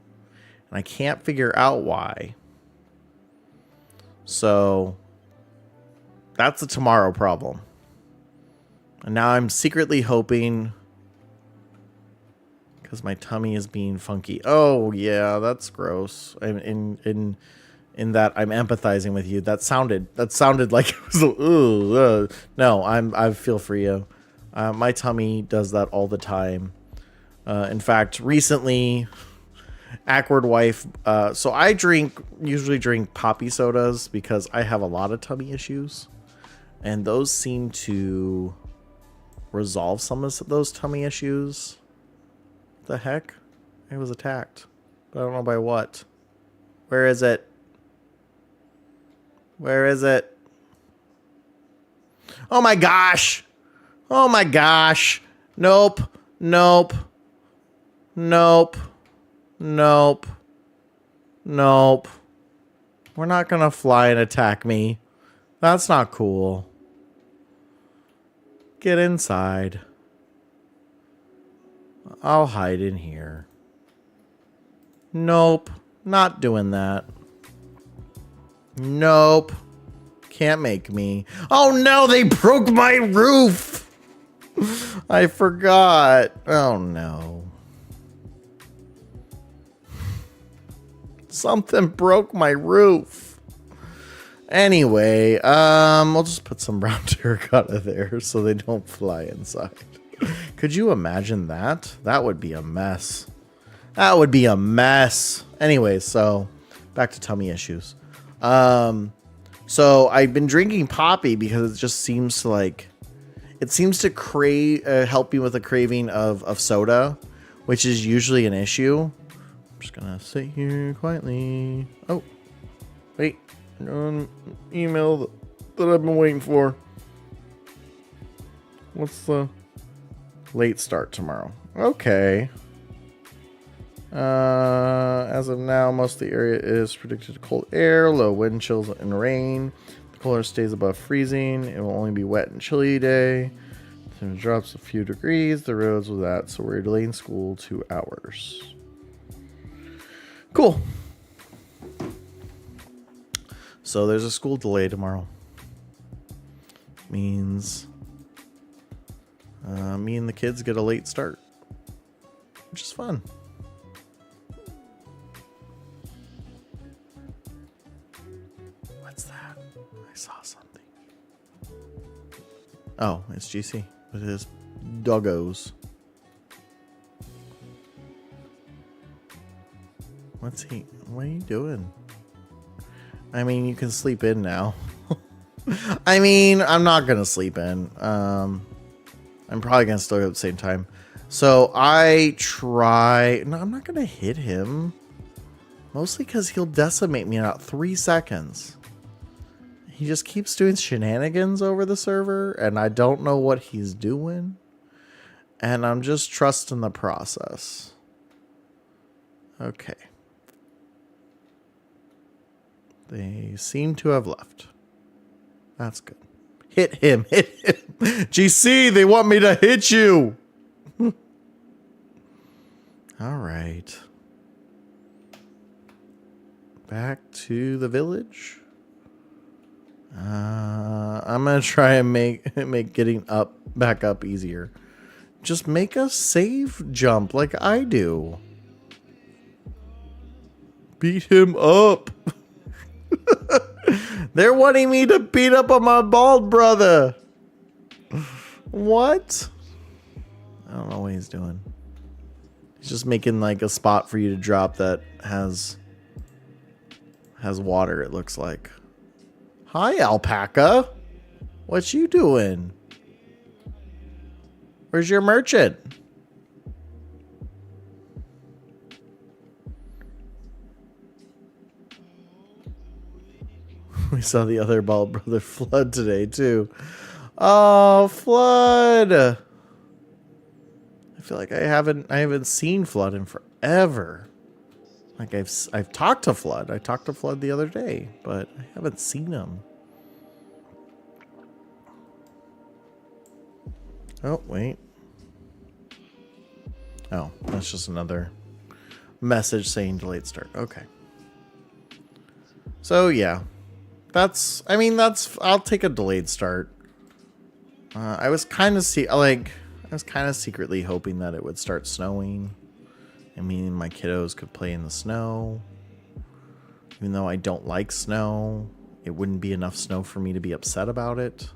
And I can't figure out why. So, that's a tomorrow problem. And now I'm secretly hoping, because my tummy is being funky. Oh yeah, that's gross. In that I'm empathizing with you. That sounded like it was. No, I feel for you. My tummy does that all the time. In fact, recently, Awkward Wife. So I usually drink poppy sodas because I have a lot of tummy issues, and those seem to resolve some of those tummy issues. The heck? I was attacked, but I don't know by what. Where is it? Where is it? Oh my gosh! Oh my gosh! Nope. Nope. Nope. Nope. Nope. We're not gonna fly and attack me. That's not cool. Get inside. I'll hide in here. Nope. Not doing that. Nope. Can't make me. Oh no, they broke my roof! I forgot. Oh no. Something broke my roof. Anyway, we'll just put some brown terracotta there so they don't fly inside. Could you imagine that? That would be a mess. That would be a mess. Anyway, so back to tummy issues. So I've been drinking Poppy because it just seems to like, it seems to help me with a craving of soda, which is usually an issue. I'm just gonna sit here quietly. Oh, wait, email that I've been waiting for. What's the late start tomorrow? Okay. As of now, most of the area is predicted to cold air, low wind chills and rain. The cooler stays above freezing. It will only be wet and chilly today. Temperature drops a few degrees. The roads with that, so we're delaying school 2 hours. Cool. So there's a school delay tomorrow. Means me and the kids get a late start, which is fun. What's that? I saw something. Oh, it's GC with his doggos. What are you doing? I mean, you can sleep in now. I mean, I'm not gonna sleep in. I'm probably gonna still go at the same time. So no, I'm not gonna hit him. Mostly because he'll decimate me in about 3 seconds. He just keeps doing shenanigans over the server, and I don't know what he's doing. And I'm just trusting the process. Okay. They seem to have left. That's good. Hit him. Hit him. GC, they want me to hit you. All right. Back to the village. I'm going to try and make getting back up easier. Just make a safe jump like I do. Beat him up. They're wanting me to beat up on my bald brother. What? I don't know what he's doing. He's just making like a spot for you to drop that has water, it looks like. Hi, alpaca. What you doing? Where's your merchant? We saw the other bald brother Flood today too. Oh, Flood! I feel like I haven't seen Flood in forever. Like I've talked to Flood. I talked to Flood the other day, but I haven't seen him. Oh, wait. Oh, that's just another message saying delayed start. Okay. So yeah. I'll take a delayed start. I was kind of secretly hoping that it would start snowing. I mean, my kiddos could play in the snow. Even though I don't like snow, it wouldn't be enough snow for me to be upset about it.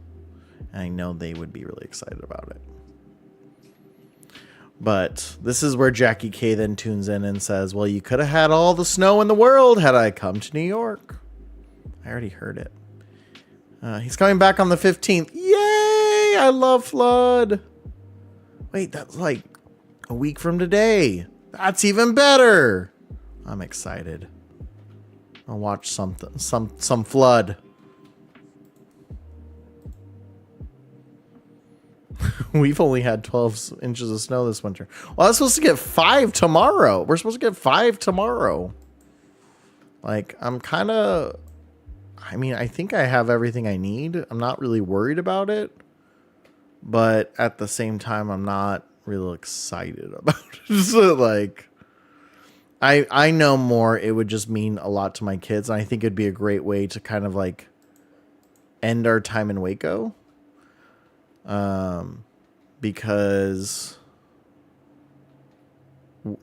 And I know they would be really excited about it. But this is where Jackie K then tunes in and says, well, you could have had all the snow in the world had I come to New York. I already heard it. He's coming back on the 15th. Yay! I love Flood. Wait, that's like a week from today. That's even better. I'm excited. I'll watch some Flood. We've only had 12 inches of snow this winter. Well, I'm supposed to get 5 tomorrow. We're supposed to get 5 tomorrow. Like, I think I have everything I need. I'm not really worried about it. But at the same time, I'm not really excited about it. So, like, I know more. It would just mean a lot to my kids. And I think it'd be a great way to kind of, like, end our time in Waco. Because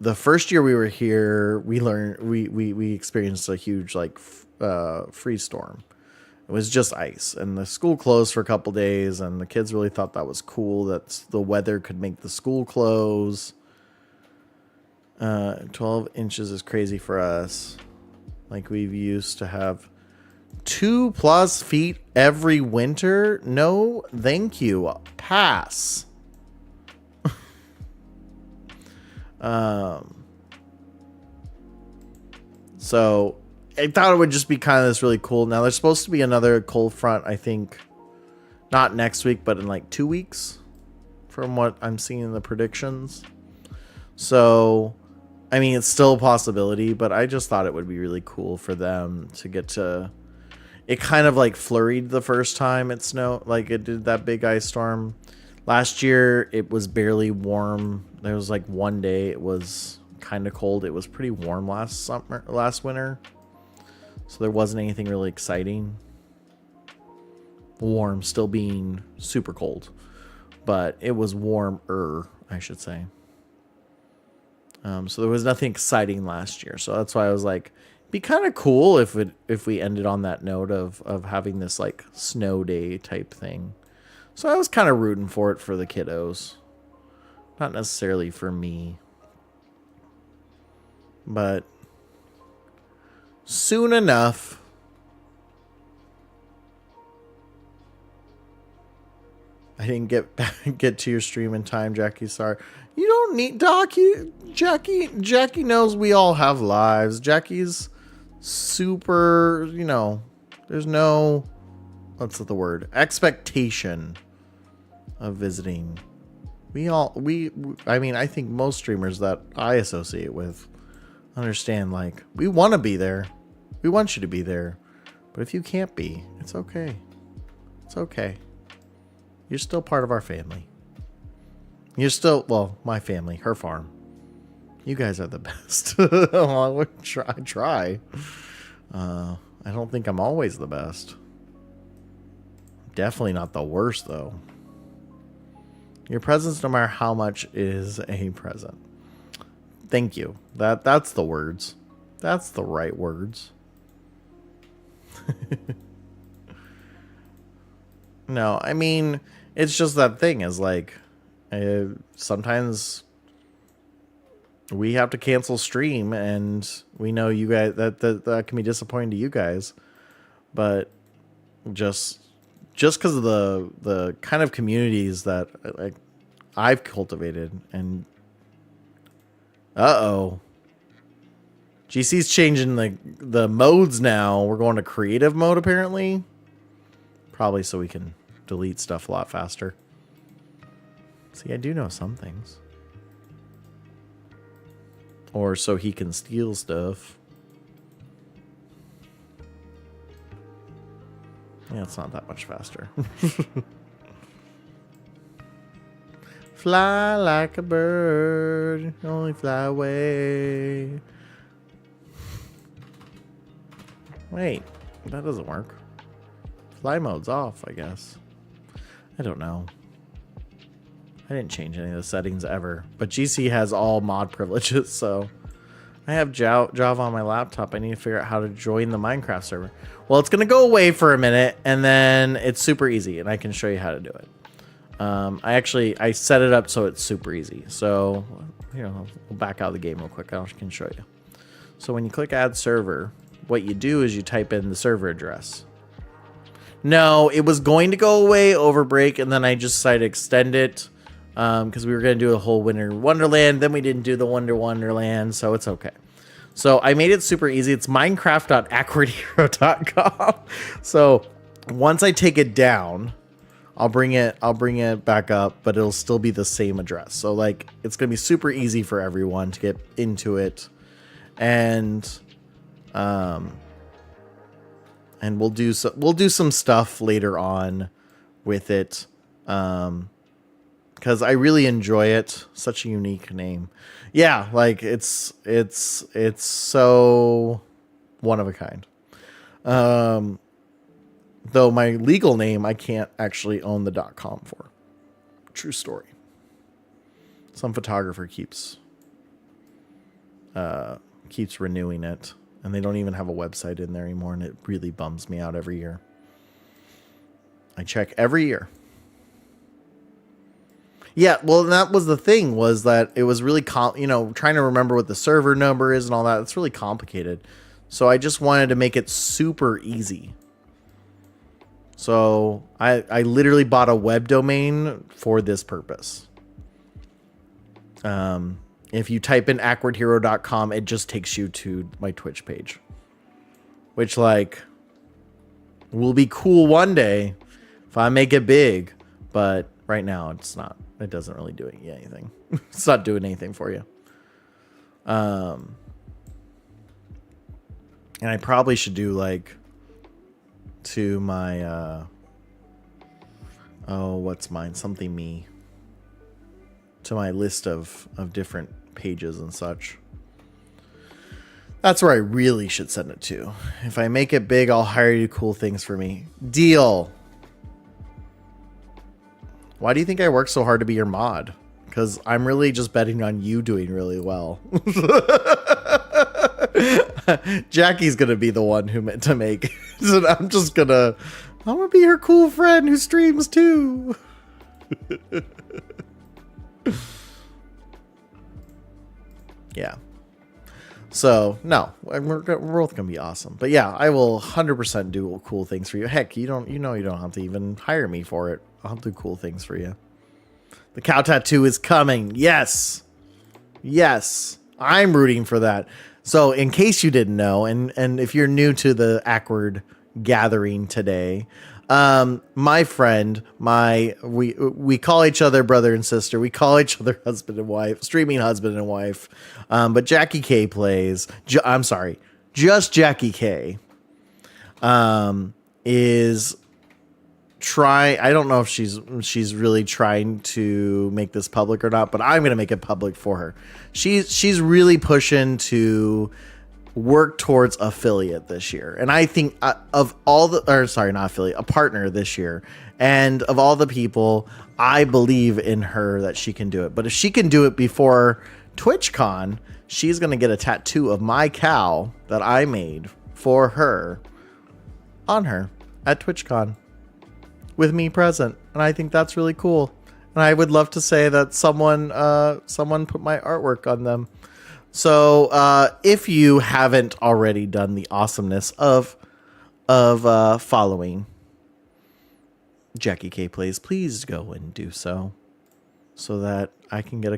the first year we were here, we experienced a huge, like, freeze storm. It was just ice, and the school closed for a couple days, and the kids really thought that was cool, that the weather could make the school close. 12 inches is crazy for us. Like, we've used to have 2+ feet every winter? No, thank you. Pass. So I thought it would just be kind of this really cool. Now there's supposed to be another cold front, I think, not next week, but in like 2 weeks, from what I'm seeing in the predictions. So, I mean, it's still a possibility, but I just thought it would be really cool for them to get to. It kind of like flurried the first time it snowed, like it did that big ice storm. Last year, it was barely warm. There was like one day it was kind of cold. It was pretty warm last winter. So there wasn't anything really exciting. Warm, still being super cold. But it was warmer, I should say. So there was nothing exciting last year. So that's why I was like, be kind of cool if we ended on that note of having this like snow day type thing. So I was kind of rooting for it for the kiddos. Not necessarily for me. But soon enough. I didn't get to your stream in time, Jackie. Sorry. You don't need Jackie knows we all have lives. Jackie's super, there's no, what's the word? Expectation of visiting. I mean, I think most streamers that I associate with understand, like, we want to be there. We want you to be there. But if you can't be, it's okay. It's okay. You're still part of our family. You're still, well, my family, her farm. You guys are the best. I would try. I don't think I'm always the best. Definitely not the worst, though. Your presence, no matter how much, is a present. Thank you. That's the words. That's the right words. No, I mean, it's just that thing is like, sometimes we have to cancel stream, and we know you guys that can be disappointing to you guys, but just because of the kind of communities that like I've cultivated, and GC's changing the modes now. We're going to creative mode apparently, probably so we can delete stuff a lot faster. See, I do know some things. Or so he can steal stuff. Yeah, it's not that much faster. Fly like a bird, only fly away. Wait, that doesn't work. Fly mode's off, I guess. I don't know. I didn't change any of the settings ever, but GC has all mod privileges, so I have Java on my laptop. I need to figure out how to join the Minecraft server. Well, it's going to go away for a minute, and then it's super easy, and I can show you how to do it. I set it up so it's super easy. So, we'll back out of the game real quick. I can show you. So when you click add server, what you do is you type in the server address. No, it was going to go away over break, and then I just decided to extend it. Because we were going to do a whole Winter Wonderland. Then we didn't do the Wonderland, so it's okay. So I made it super easy. It's minecraft.awkwardhero.com. So once I take it down, I'll bring it back up, but it'll still be the same address. So like it's going to be super easy for everyone to get into it. And we'll do some stuff later on with it. Because I really enjoy it. Such a unique name. Yeah, like it's so one of a kind. Though my legal name I can't actually own the .com for. True story. Some photographer keeps renewing it, and they don't even have a website in there anymore, and it really bums me out every year. I check every year. Yeah, well, that was the thing, was that it was really, trying to remember what the server number is and all that. It's really complicated. So I just wanted to make it super easy. So I literally bought a web domain for this purpose. If you type in awkwardhero.com, it just takes you to my Twitch page. Which, like, will be cool one day if I make it big. But right now, it's not. It doesn't really do anything. It's not doing anything for you. And I probably should do, like, to my, what's mine? Something me. To my list of different pages and such. That's where I really should send it to. If I make it big, I'll hire you to do cool things for me. Deal. Why do you think I work so hard to be your mod? Because I'm really just betting on you doing really well. Jackie's going to be the one who meant to make it. So I'm going to be her cool friend who streams too. Yeah. So, no, we're both going to be awesome. But yeah, I will 100% do cool things for you. Heck, you don't have to even hire me for it. I'll do cool things for you. The cow tattoo is coming. Yes. Yes. I'm rooting for that. So, in case you didn't know, and if you're new to the Awkward gathering today, my friend, we call each other brother and sister. We call each other husband and wife, streaming husband and wife. But Jackie K plays. I'm sorry, just Jackie K. Is try. I don't know if she's really trying to make this public or not, but I'm gonna make it public for her. She's really pushing to work towards affiliate this year. And I think of all the, or sorry, not affiliate, a partner this year. And of all the people, I believe in her that she can do it. But if she can do it before TwitchCon, she's going to get a tattoo of my cow that I made for her on her at TwitchCon with me present. And I think that's really cool. And I would love to say that someone put my artwork on them. So if you haven't already done the awesomeness of following Jackie K Plays, please go and do so that I can get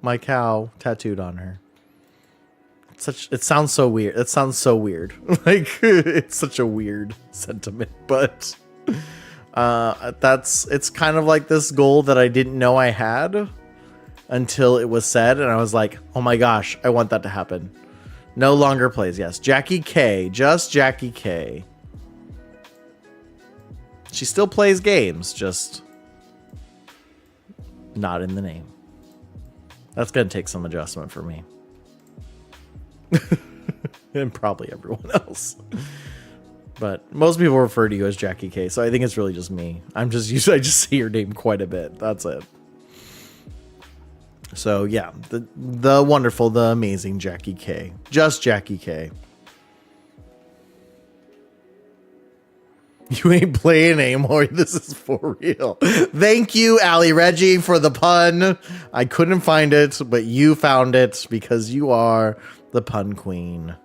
my cow tattooed on her. It sounds so weird. It sounds so weird. Like, it's such a weird sentiment, but it's kind of like this goal that I didn't know I had until it was said, and I was like, oh my gosh, I want that to happen. No longer plays. Yes, Jackie K. Just Jackie K. She still plays games, just not in the name. That's going to take some adjustment for me. And probably everyone else. But most people refer to you as Jackie K, so I think it's really just me. I just say your name quite a bit. That's it. So yeah, the wonderful, the amazing Jackie K. Just Jackie K. You ain't playing anymore. This is for real. Thank you, Ali Reggie, for the pun. I couldn't find it, but you found it because you are the pun queen.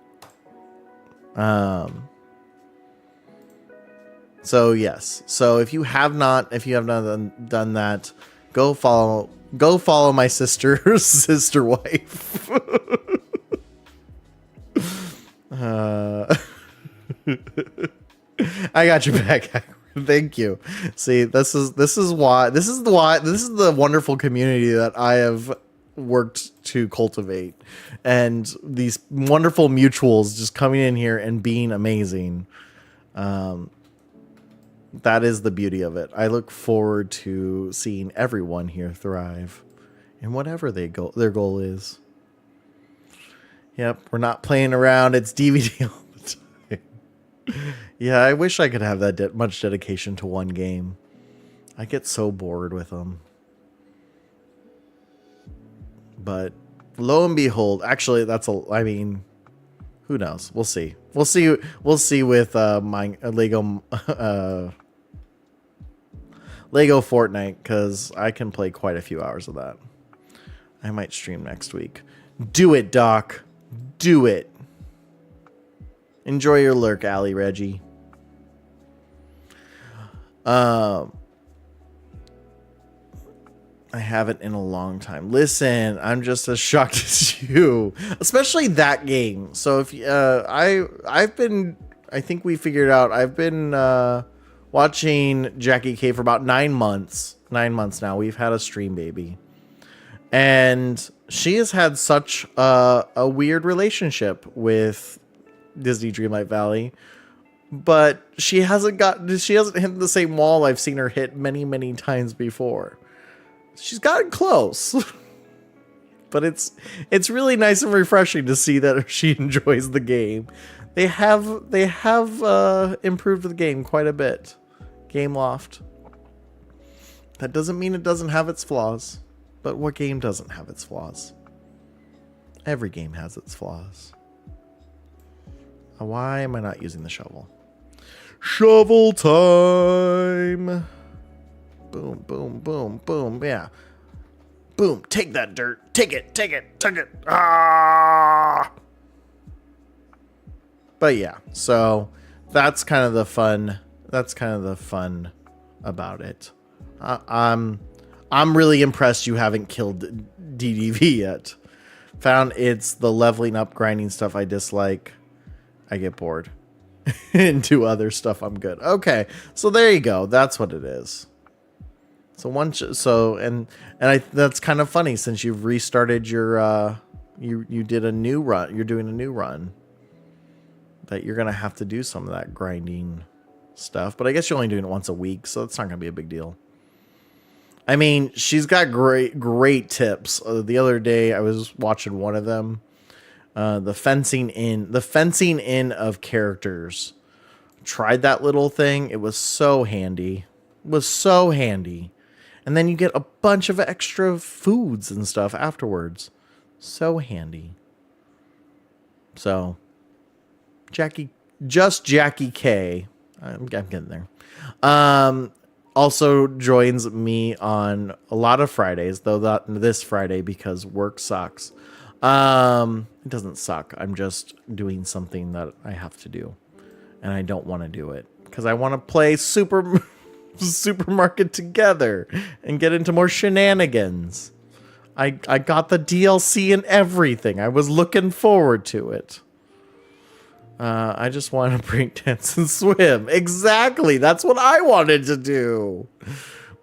So yes. So if you have not done that, go follow my sister wife. I got your back. Thank you. See, this is the wonderful community that I have worked to cultivate, and these wonderful mutuals just coming in here and being amazing. That is the beauty of it. I look forward to seeing everyone here thrive in whatever their goal is. Yep, we're not playing around. It's DVD all the time. Yeah, I wish I could have that much dedication to one game. I get so bored with them. But lo and behold, actually, who knows? We'll see. We'll see with my Lego Fortnite, because I can play quite a few hours of that. I might stream next week. Do it, Doc. Do it. Enjoy your lurk, Allie Reggie. I haven't in a long time. Listen, I'm just as shocked as you, especially that game. So if I've been, I think we figured out. I've been watching Jackie K for about 9 months. 9 months now. We've had a stream baby, and she has had such a weird relationship with Disney Dreamlight Valley. But she hasn't hit the same wall I've seen her hit many times before. She's gotten close. But it's really nice and refreshing to see that she enjoys the game. They have improved the game quite a bit. Gameloft. That doesn't mean it doesn't have its flaws. But what game doesn't have its flaws? Every game has its flaws. Why am I not using the shovel? Shovel time. Boom, boom, boom, boom. Yeah. Boom. Take that dirt. Take it. Ah! But yeah, so that's kind of the fun. That's kind of the fun about it. I'm really impressed you haven't killed DDV yet. Found it's the leveling up grinding stuff I dislike. I get bored. And do other stuff I'm good. Okay, so there you go. That's what it is. So that's kind of funny since you've restarted your you did a new run. You're doing a new run. That you're gonna have to do some of that grinding stuff. But I guess you're only doing it once a week, so it's not gonna be a big deal. I mean, she's got great tips. The other day I was watching one of them. The fencing in of characters. Tried that little thing. It was so handy. And then you get a bunch of extra foods and stuff afterwards. So handy. So Jackie K. I'm getting there. Also joins me on a lot of Fridays, though not this Friday because work sucks. It doesn't suck. I'm just doing something that I have to do, and I don't want to do it because I want to play Supermarket Together and get into more shenanigans. I got the DLC and everything. I was looking forward to it. I just want to break dance and swim. Exactly. That's what I wanted to do.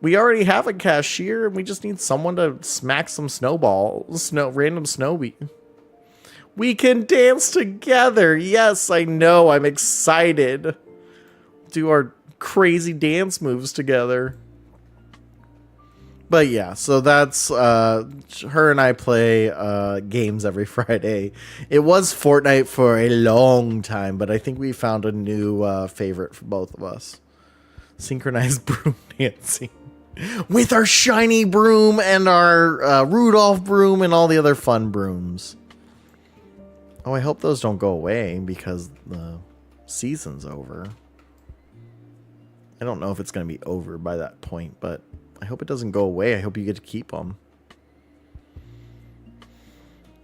We already have a cashier, and we just need someone to smack some random snow. We can dance together. Yes, I know. I'm excited. Do our crazy dance moves together. But yeah, so that's her and I play games every Friday. It was Fortnite for a long time, but I think we found a new favorite for both of us. Synchronized broom dancing. With our shiny broom and our Rudolph broom and all the other fun brooms. Oh, I hope those don't go away because the season's over. I don't know if it's going to be over by that point, but I hope it doesn't go away. I hope you get to keep them.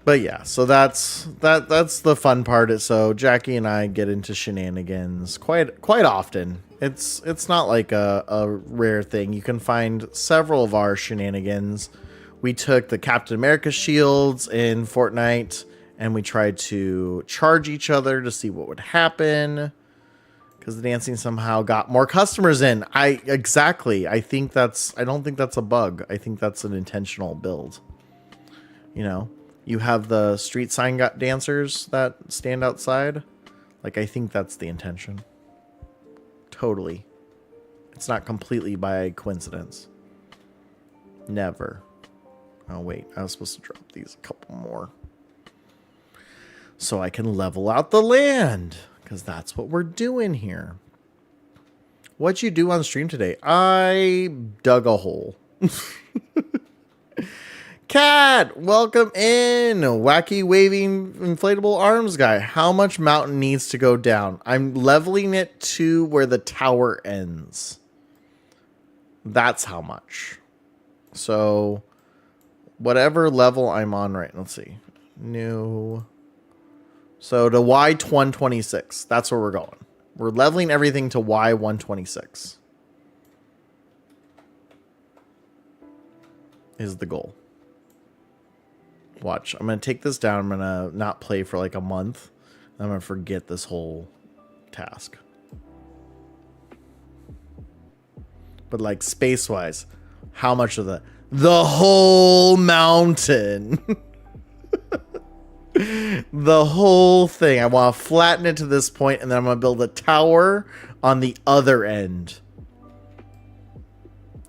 But yeah, so that's the fun part. So Jackie and I get into shenanigans quite often. It's not like a rare thing. You can find several of our shenanigans. We took the Captain America shields in Fortnite and we tried to charge each other to see what would happen. Because the dancing somehow got more customers in. I don't think that's a bug. I think that's an intentional build. You know, you have the street sign dancers that stand outside. Like, I think that's the intention. Totally. It's not completely by coincidence. Never. Oh, wait. I was supposed to drop these a couple more. So I can level out the land. Because that's what we're doing here. What'd you do on stream today? I dug a hole. Cat, welcome in. Wacky waving inflatable arms guy. How much mountain needs to go down? I'm leveling it to where the tower ends. That's how much. So whatever level I'm on right. Let's see. New So to Y126. That's where we're going. We're leveling everything to Y126. Is the goal. Watch. I'm going to take this down. I'm going to not play for like a month. I'm going to forget this whole task. But like space-wise, how much of the whole mountain? The whole thing. I want to flatten it to this point, and then I'm going to build a tower on the other end.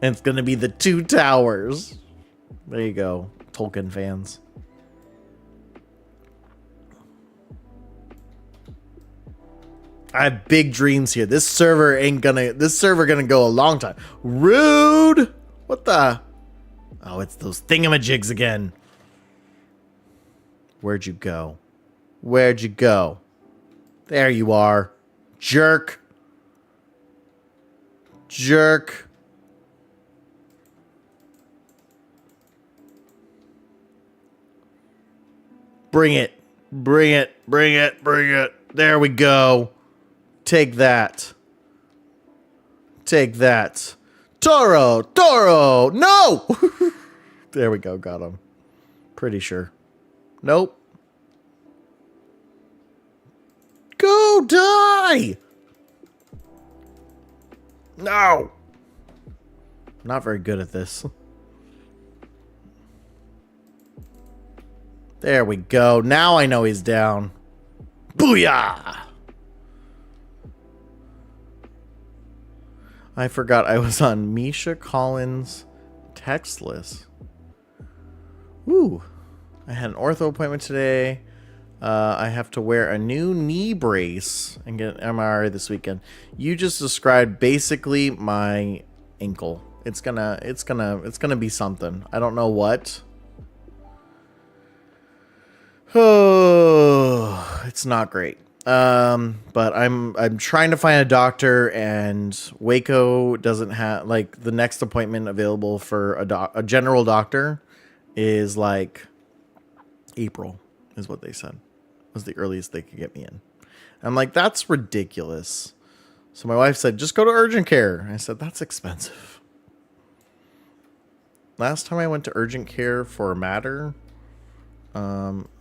And it's going to be the 2 towers. There you go, Tolkien fans. I have big dreams here. This server gonna go a long time. Rude! What the? Oh, it's those thingamajigs again. Where'd you go? Where'd you go? There you are. Jerk. Jerk. Bring it. Bring it. Bring it. Bring it. There we go. Take that. Take that. Toro. Toro. No! There we go. Got him. Pretty sure. Nope. Go die! No! Not very good at this. There we go. Now I know he's down. Booyah! I forgot I was on Misha Collins' text list. Ooh. I had an ortho appointment today. I have to wear a new knee brace and get an MRI this weekend. You just described basically my ankle. It's gonna be something. I don't know what. Oh, it's not great. But I'm trying to find a doctor, and Waco doesn't have, like, the next appointment available for a general doctor is like April, is what they said was the earliest they could get me in. I'm like, that's ridiculous. So my wife said, just go to urgent care. I said, that's expensive. Last time I went to urgent care for a matter,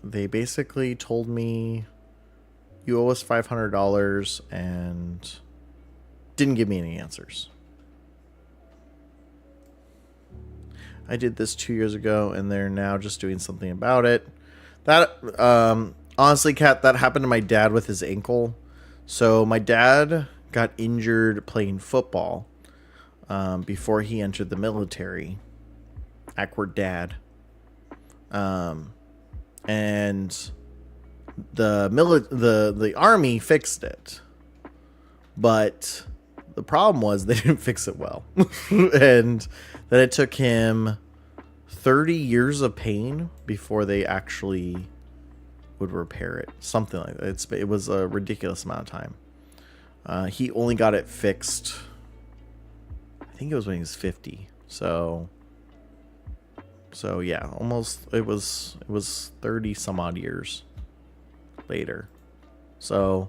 they basically told me, you owe us $500, and didn't give me any answers. I did this 2 years ago, and they're now just doing something about it. That, honestly, Kat, that happened to my dad with his ankle. So my dad got injured playing football before he entered the military. Awkward dad. And the army fixed it, but the problem was they didn't fix it well, and that it took him 30 years of pain before they actually would repair it. Something like that. It was a ridiculous amount of time. He only got it fixed, I think it was when he was 50. So yeah, almost it was 30 some odd years later. So,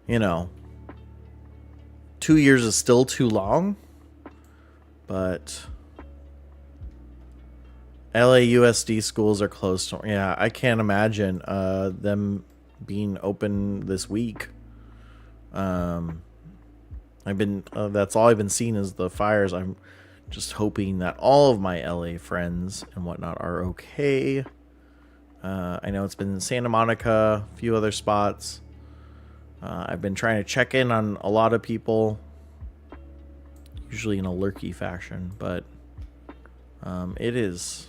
2 years is still too long, but LAUSD schools are closed. Yeah, I can't imagine them being open this week. That's all I've been seeing is the fires. I'm just hoping that all of my LA friends and whatnot are okay. I know it's been in Santa Monica, a few other spots. I've been trying to check in on a lot of people, usually in a lurky fashion, but it is.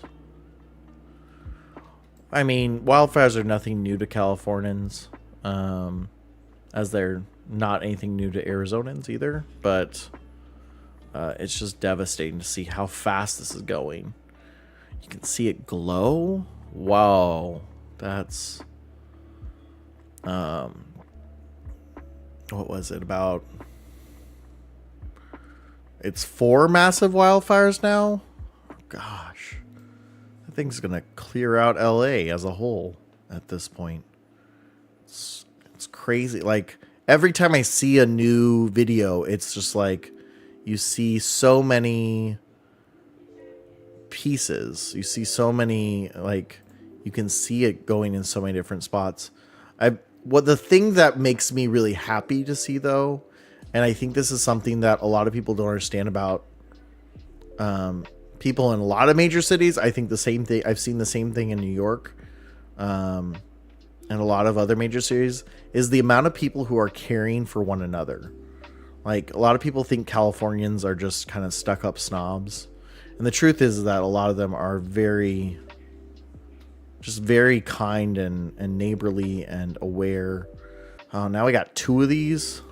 I mean, wildfires are nothing new to Californians, as they're not anything new to Arizonans either, but it's just devastating to see how fast this is going. You can see it glow. Wow, that's what was it about? It's 4 massive wildfires now. Gosh, I think it's gonna clear out LA as a whole at this point. It's crazy. Like every time I see a new video, it's just like you see so many pieces. You see so many, like, you can see it going in so many different spots. The thing that makes me really happy to see, though, and I think this is something that a lot of people don't understand about people in a lot of major cities. I think the same thing. I've seen the same thing in New York and a lot of other major cities, is the amount of people who are caring for one another. Like, a lot of people think Californians are just kind of stuck up snobs. And the truth is that a lot of them are very kind and neighborly and aware. Oh, now we got 2 of these.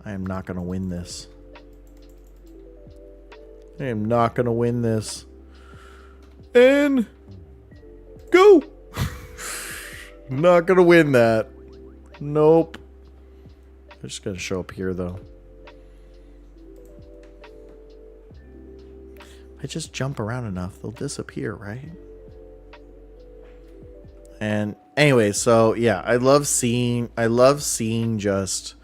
I am not going to win this. I am not going to win this. And go. Not going to win that. Nope. They're just going to show up here, though. If I just jump around enough, they'll disappear, right? And anyway, so yeah, I love seeing just,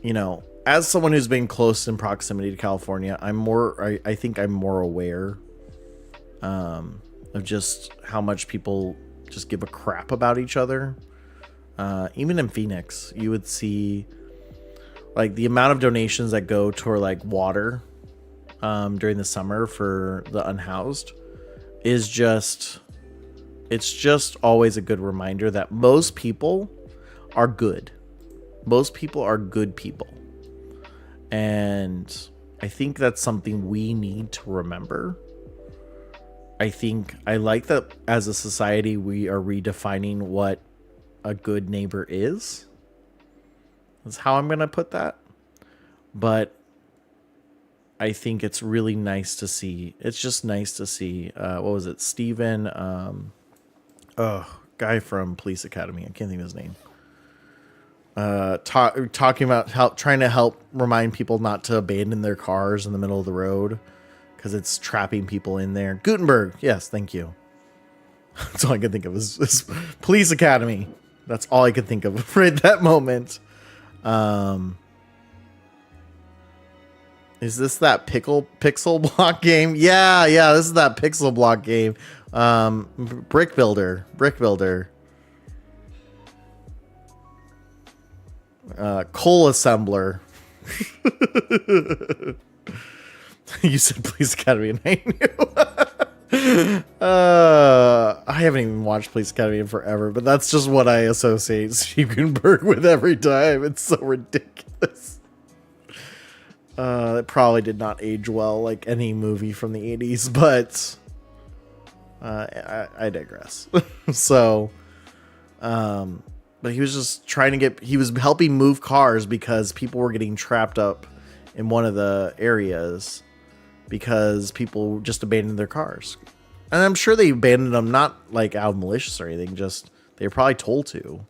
you know, as someone who's been close in proximity to California, I think I'm more aware of just how much people just give a crap about each other. Even in Phoenix, you would see like the amount of donations that go toward like water during the summer for the unhoused is just, it's just always a good reminder that most people are good. Most people are good people. And I think that's something we need to remember. I like that as a society, we are redefining what a good neighbor is. That's how I'm going to put that. But I think it's really nice to see. It's just nice to see. What was it? Steven, guy from Police Academy. I can't think of his name. Talking about trying to help remind people not to abandon their cars in the middle of the road because it's trapping people in there. Gutenberg. Yes, thank you. That's all I can think of is Police Academy. That's all I could think of right at that moment. Is this that pixel block game? Yeah, this is that pixel block game. Brick Builder. Coal assembler. You said Police Academy and I knew. I haven't even watched Police Academy in forever, but that's just what I associate Steve Gutenberg with every time. It's so ridiculous. It probably did not age well like any movie from the 80s, but I digress. So, but he was just trying to he was helping move cars because people were getting trapped up in one of the areas because people just abandoned their cars. And I'm sure they abandoned them not like out of malicious or anything, just they were probably told to.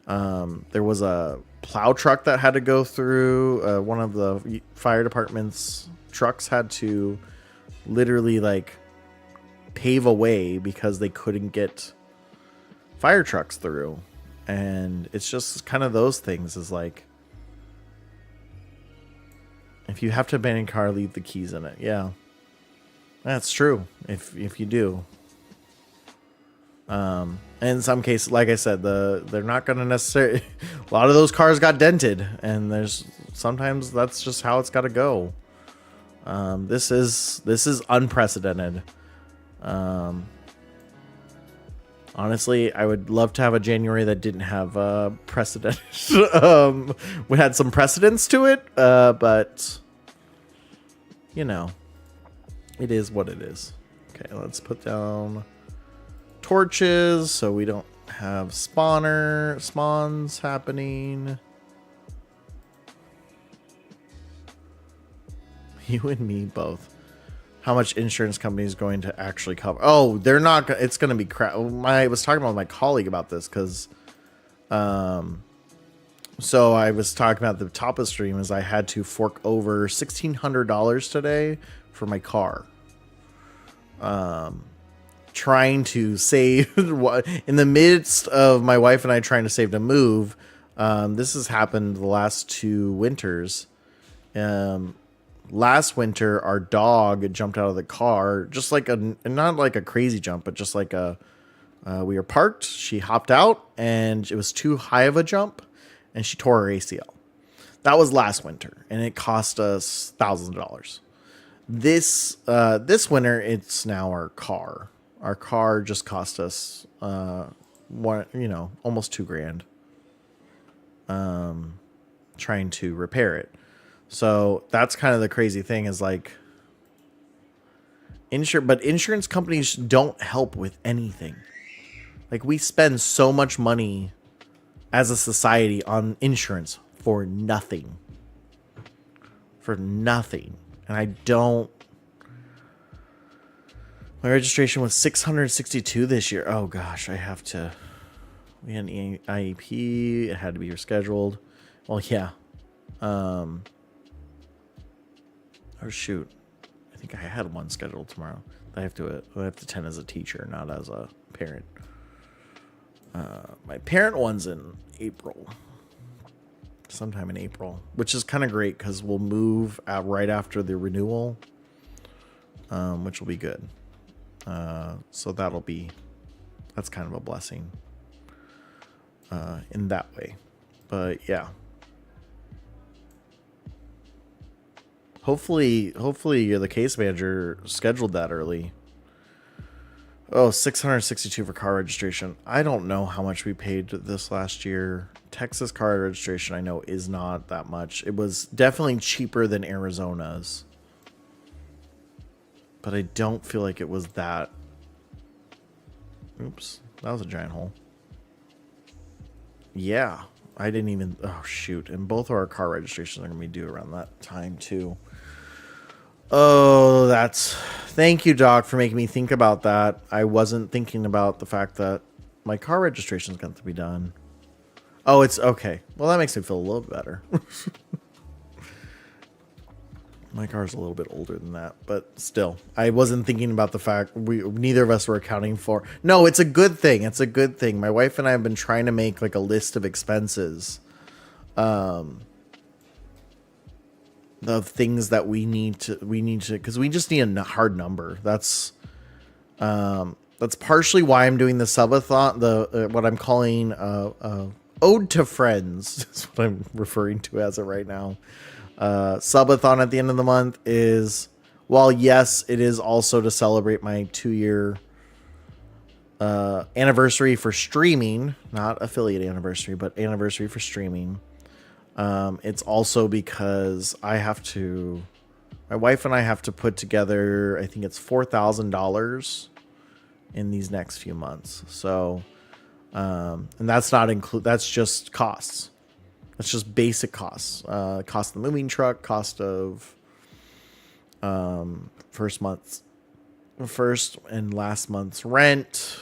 There was a plow truck that had to go through. One of the fire department's trucks had to literally like pave a way because they couldn't get fire trucks through. And it's just kind of those things is like, if you have to abandon a car, leave the keys in it. Yeah, that's true. If you do. And in some cases, like I said, they're not going to necessarily, a lot of those cars got dented, and sometimes that's just how it's got to go. This is unprecedented. Honestly, I would love to have a January that didn't have precedent. We had some precedents to it, but you know, it is what it is. Okay, let's put down torches so we don't have spawns happening. You and me both. How much insurance company is going to actually cover? Oh, they're not. It's going to be crap. I was talking about my colleague about this because, so I was talking about the top of the stream is I had to fork over $1,600 today for my car. trying to save in the midst of my wife and I trying to save to move. This has happened the last 2 winters. Last winter, our dog jumped out of the car, just like not like a crazy jump, but just like we were parked. She hopped out and it was too high of a jump and she tore her ACL. That was last winter and it cost us thousands of dollars. This winter, it's now our car. Our car just cost us, almost $2,000, trying to repair it. So that's kind of the crazy thing is like but insurance companies don't help with anything. Like we spend so much money as a society on insurance for nothing. And my registration was 662 this year. Oh gosh, we had an IEP. It had to be rescheduled. Well, yeah. Oh shoot, I think I had one scheduled tomorrow. I have to attend as a teacher, not as a parent. My parent one's in April, sometime in April, which is kind of great because we'll move out right after the renewal, which will be good. So that's kind of a blessing in that way. But yeah. Hopefully the case manager scheduled that early. Oh, 662 for car registration. I don't know how much we paid this last year. Texas car registration, I know, is not that much. It was definitely cheaper than Arizona's. But I don't feel like it was that. Oops, that was a giant hole. Yeah, I didn't even. Oh, shoot. And both of our car registrations are going to be due around that time, too. Oh, thank you, Doc, for making me think about that. I wasn't thinking about the fact that my car registration is going to be done. Oh, it's okay. Well, that makes me feel a little bit better. My car's a little bit older than that, but still, I wasn't thinking about the fact neither of us were accounting for. No, it's a good thing. It's a good thing. My wife and I have been trying to make like a list of expenses. Of things that we need to because we just need a hard number. That's partially why I'm doing the subathon, what I'm calling ode to friends is what I'm referring to as of right now. Subathon at the end of the month is, while yes, it is also to celebrate my 2-year anniversary for streaming, not affiliate anniversary, but anniversary for streaming. It's also because my wife and I have to put together, I think it's $4,000 in these next few months. So, and that's that's just costs. That's just basic costs. Cost of the moving truck, cost of, first and last month's rent,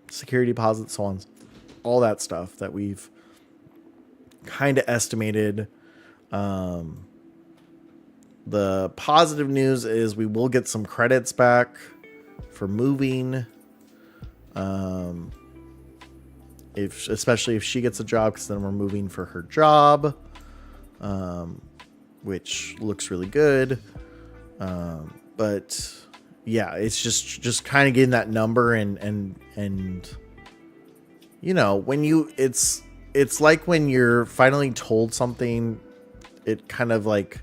security deposit, so on, all that stuff that we've kind of estimated. The positive news is we will get some credits back for moving, especially if she gets a job, because then we're moving for her job, which looks really good. But yeah, it's just kind of getting that number and when it's like when you're finally told something, it kind of like,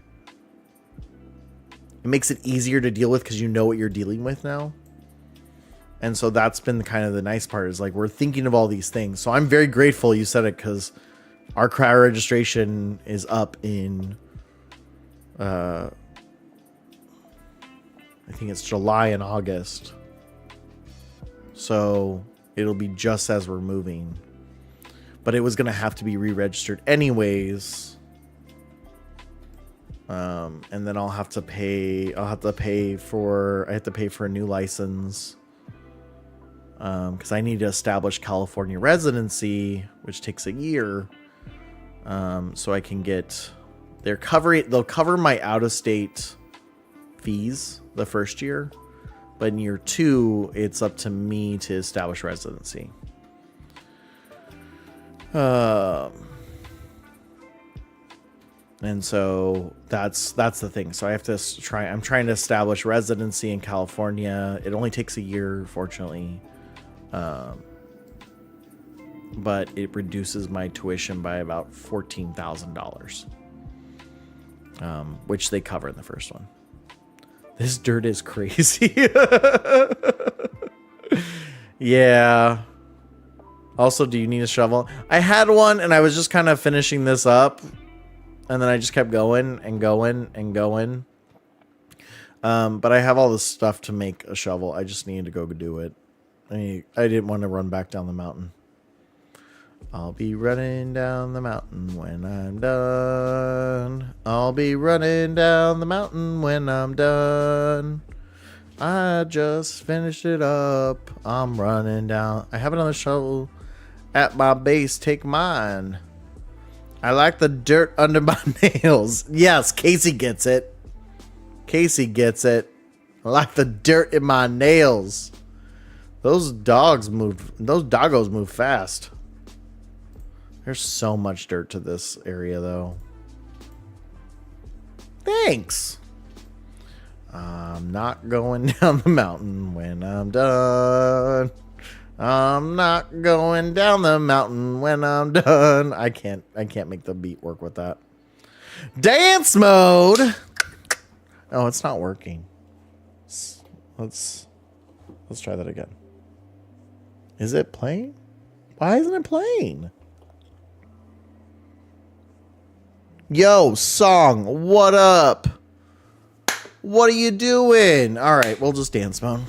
it makes it easier to deal with because you know what you're dealing with now. And so that's been kind of the nice part, is like we're thinking of all these things. So I'm very grateful you said it, because our car registration is up in, I think it's July and August. So it'll be just as we're moving. But it was going to have to be re-registered anyways. And then I have to pay for a new license. Because I need to establish California residency, which takes a year. So I can they'll cover my out-of-state fees the first year, But in year 2, it's up to me to establish residency. And so that's the thing. So I have to try. I'm trying to establish residency in California. It only takes a year, fortunately, but it reduces my tuition by about $14,000, which they cover in the first one. This dirt is crazy. Yeah. Also, do you need a shovel? I had one, and I was just kind of finishing this up. And then I just kept going and going and going. But I have all this stuff to make a shovel. I just needed to go do it. I didn't want to run back down the mountain. I'll be running down the mountain when I'm done. I'll be running down the mountain when I'm done. I just finished it up. I'm running down. I have another shovel at my base. Take mine. I like the dirt under my nails. Yes, Casey gets it. Casey gets it. I like the dirt in my nails. Those doggos move fast. There's so much dirt to this area, though. Thanks. I'm not going down the mountain when I'm done. I'm not going down the mountain when I'm done. I can't make the beat work with that. Dance mode. Oh, it's not working. Let's try that again. Is it playing? Why isn't it playing? Yo, song, what up? What are you doing? All right, we'll just dance mode.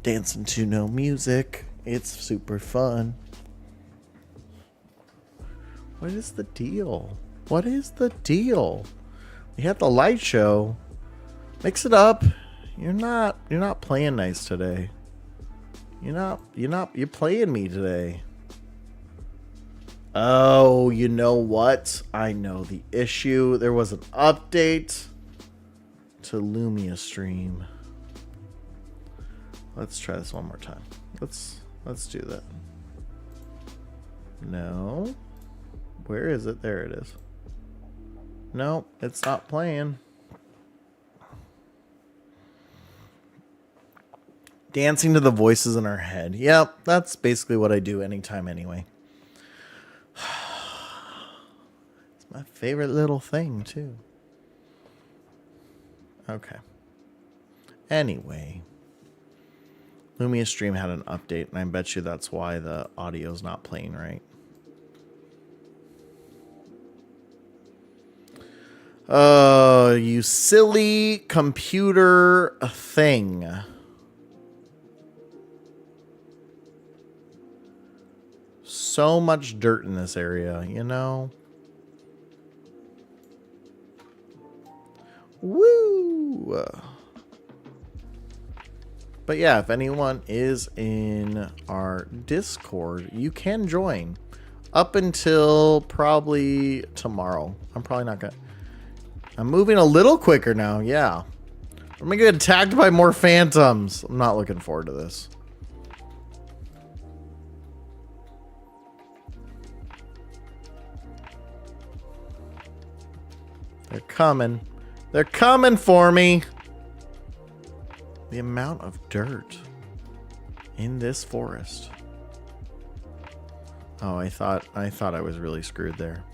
Dancing to no music. It's super fun. What is the deal? What is the deal? We had the light show. Mix it up. You're not playing nice today. You're playing me today. Oh, you know what? I know the issue. There was an update to Lumia Stream. Let's try this one more time. Let's do that. No. Where is it? There it is. No, it's not playing. Dancing to the voices in our head. Yep, that's basically what I do anytime anyway. It's my favorite little thing, too. Okay. Anyway. Lumia Stream had an update, and I bet you that's why the audio's not playing right. You silly computer thing. So much dirt in this area, you know? Woo! But yeah, if anyone is in our Discord, you can join up until probably tomorrow. I'm probably not gonna. I'm moving a little quicker now. Yeah, I'm gonna get attacked by more phantoms. I'm not looking forward to this. They're coming. They're coming for me. The amount of dirt in this forest. Oh, I thought I was really screwed there.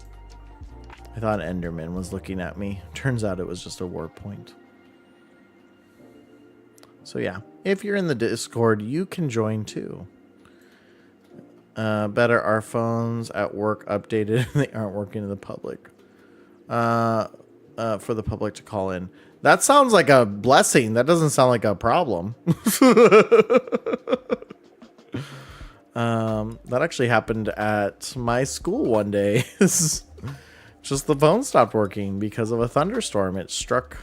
I thought Enderman was looking at me. Turns out it was just a warp point. So yeah, if you're in the Discord, you can join too. Better our phones at work updated. They aren't working in the public. For the public to call in. That sounds like a blessing. That doesn't sound like a problem. That actually happened at my school one day. Just the phone stopped working because of a thunderstorm. It struck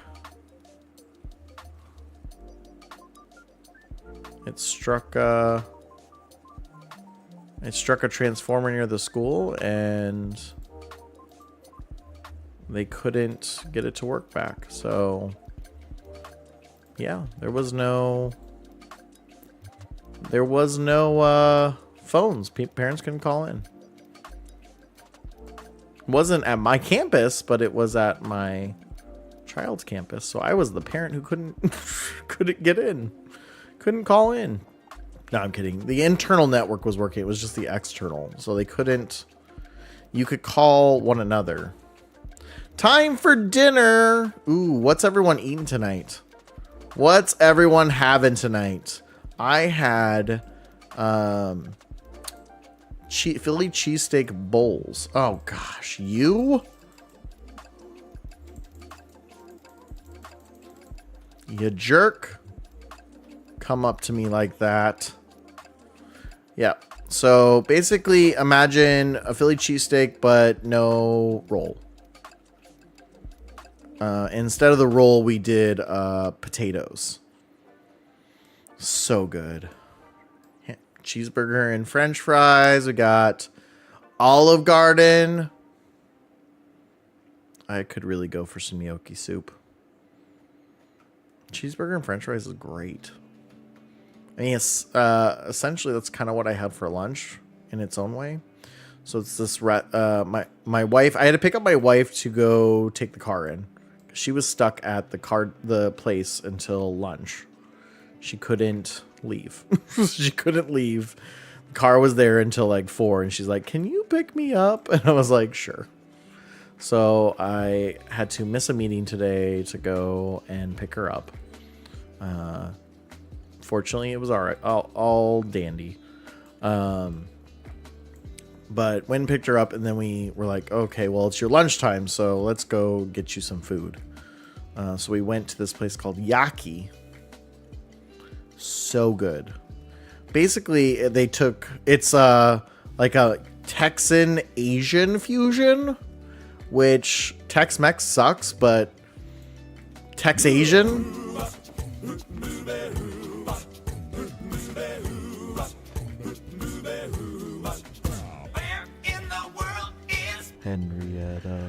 a transformer near the school, and they couldn't get it to work back. So yeah, there was no phones. Parents couldn't call in. It wasn't at my campus, but it was at my child's campus. So I was the parent who couldn't get in, couldn't call in. No, I'm kidding. The internal network was working. It was just the external. So they couldn't. You could call one another. Time for dinner. Ooh, what's everyone eating tonight? What's everyone having tonight? I had Philly cheesesteak bowls. Oh gosh, you jerk. Come up to me like that. Yeah. So basically imagine a Philly cheesesteak, but no roll. Instead of the roll, we did potatoes. So good. Cheeseburger and French fries. We got Olive Garden. I could really go for some gnocchi soup. Cheeseburger and French fries is great. I mean, it's essentially that's kind of what I had for lunch in its own way. So it's this my wife. I had to pick up my wife to go take the car in. She was stuck at the place until lunch. She couldn't leave. She couldn't leave. The car was there until like 4, and she's like, "Can you pick me up?" And I was like, "Sure." So I had to miss a meeting today to go and pick her up. Fortunately, it was all right, all dandy. But went and picked her up, and then we were like, okay, well, it's your lunchtime, so let's go get you some food. So we went to this place called Yaki. So good. Basically, it's like a Texan Asian fusion, which Tex-Mex sucks, but Tex-Asian. Henrietta.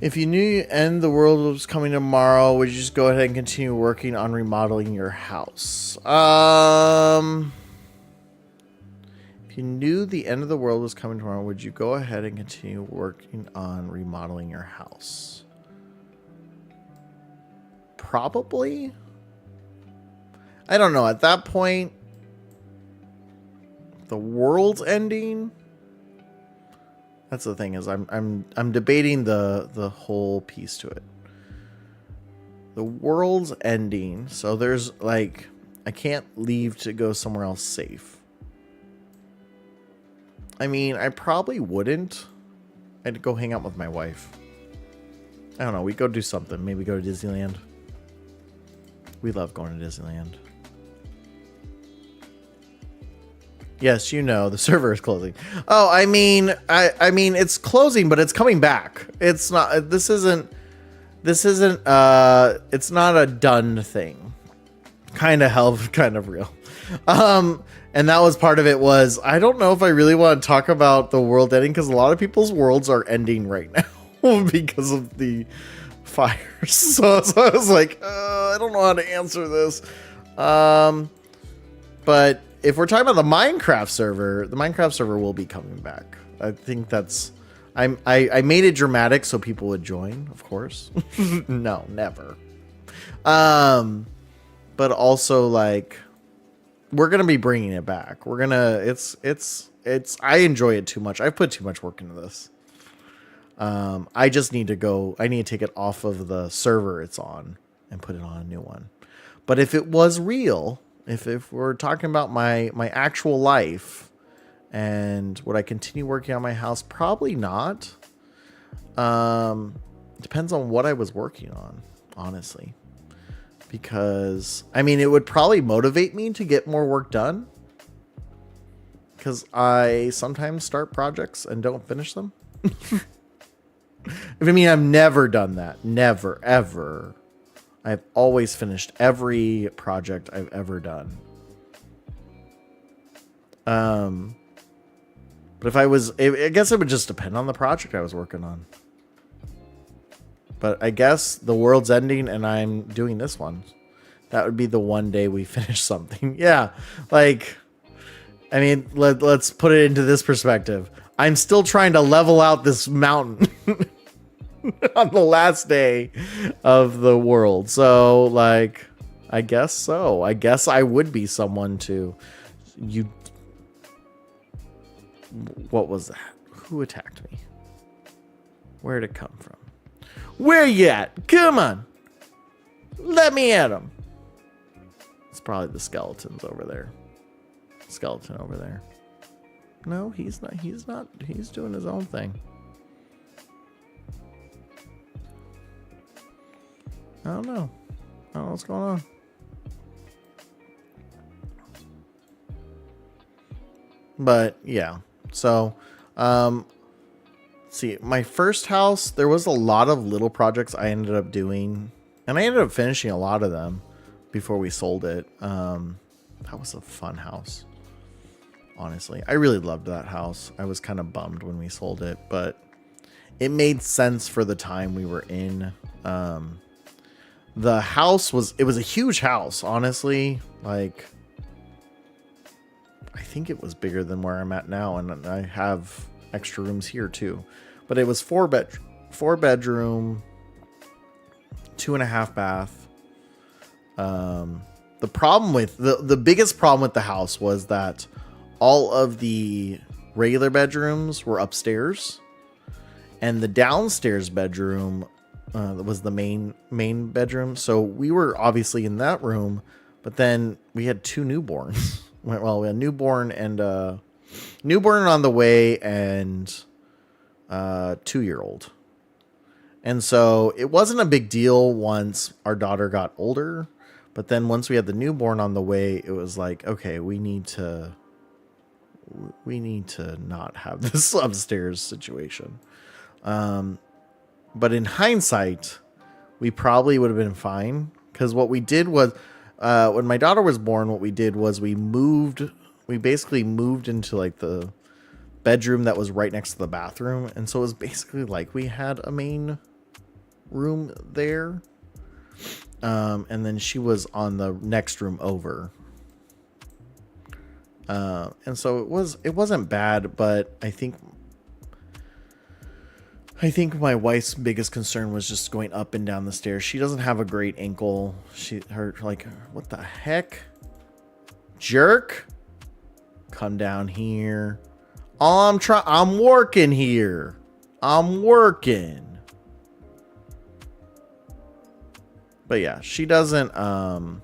If you knew the end of the world was coming tomorrow, would you just go ahead and continue working on remodeling your house? If you knew the end of the world was coming tomorrow, would you go ahead and continue working on remodeling your house? Probably. I don't know. At that point, the world's ending. That's the thing, is I'm debating the whole piece to it. The world's ending, so there's like I can't leave to go somewhere else safe. I mean, I probably wouldn't. I'd go hang out with my wife. I don't know, we'd go do something. Maybe go to Disneyland. We love going to Disneyland. Yes, you know, the server is closing. Oh, I mean, it's closing, but it's coming back. It's not, this isn't, it's not a done thing. Kind of real. And that was part of it was, I don't know if I really want to talk about the world ending, because a lot of people's worlds are ending right now because of the fires. So I was like, I don't know how to answer this. But if we're talking about the Minecraft server will be coming back. I think that's, I made it dramatic so people would join, of course. No, never. But also like, we're going to be bringing it back. We're going to, I enjoy it too much. I've put too much work into this. I just need to I need to take it off of the server it's on and put it on a new one. But if it was real, if we're talking about my actual life and would I continue working on my house? Probably not. Depends on what I was working on, honestly. Because, I mean, it would probably motivate me to get more work done. Because I sometimes start projects and don't finish them. I mean, I've never done that. Never, ever. I've always finished every project I've ever done. But if I guess it would just depend on the project I was working on. But I guess the world's ending and I'm doing this one. That would be the one day we finish something. Yeah, like, I mean, let's put it into this perspective. I'm still trying to level out this mountain on the last day of the world. So, like, I guess so. I guess I would be someone to... What was that? Who attacked me? Where'd it come from? Where you at? Come on. Let me at him. It's probably the skeletons over there. Skeleton over there. No, he's not. He's not. He's doing his own thing. I don't know. I don't know what's going on. But yeah. So, see, my first house, there was a lot of little projects I ended up doing, and I ended up finishing a lot of them before we sold it. That was a fun house. Honestly, I really loved that house. I was kind of bummed when we sold it, but it made sense for the time we were in. The house was a huge house, honestly. Like, I think it was bigger than where I'm at now, and I have extra rooms here too. But it was four bedroom, 2.5 bath. The problem with the biggest problem with the house was that all of the regular bedrooms were upstairs, and the downstairs bedroom was the main bedroom. So we were obviously in that room, but then we had 2 newborns. Well, we had newborn on the way, and 2-year-old. And so it wasn't a big deal once our daughter got older, but then once we had the newborn on the way, it was like, okay, we need to not have this upstairs situation. But in hindsight, we probably would have been fine, because what we did was, when my daughter was born, what we did was we basically moved into like the bedroom that was right next to the bathroom. And so it was basically like we had a main room there. And then she was on the next room over. And so it wasn't bad, but I think my wife's biggest concern was just going up and down the stairs. She doesn't have a great ankle. What the heck? Jerk. Come down here. I'm working here. I'm working. But yeah, she doesn't have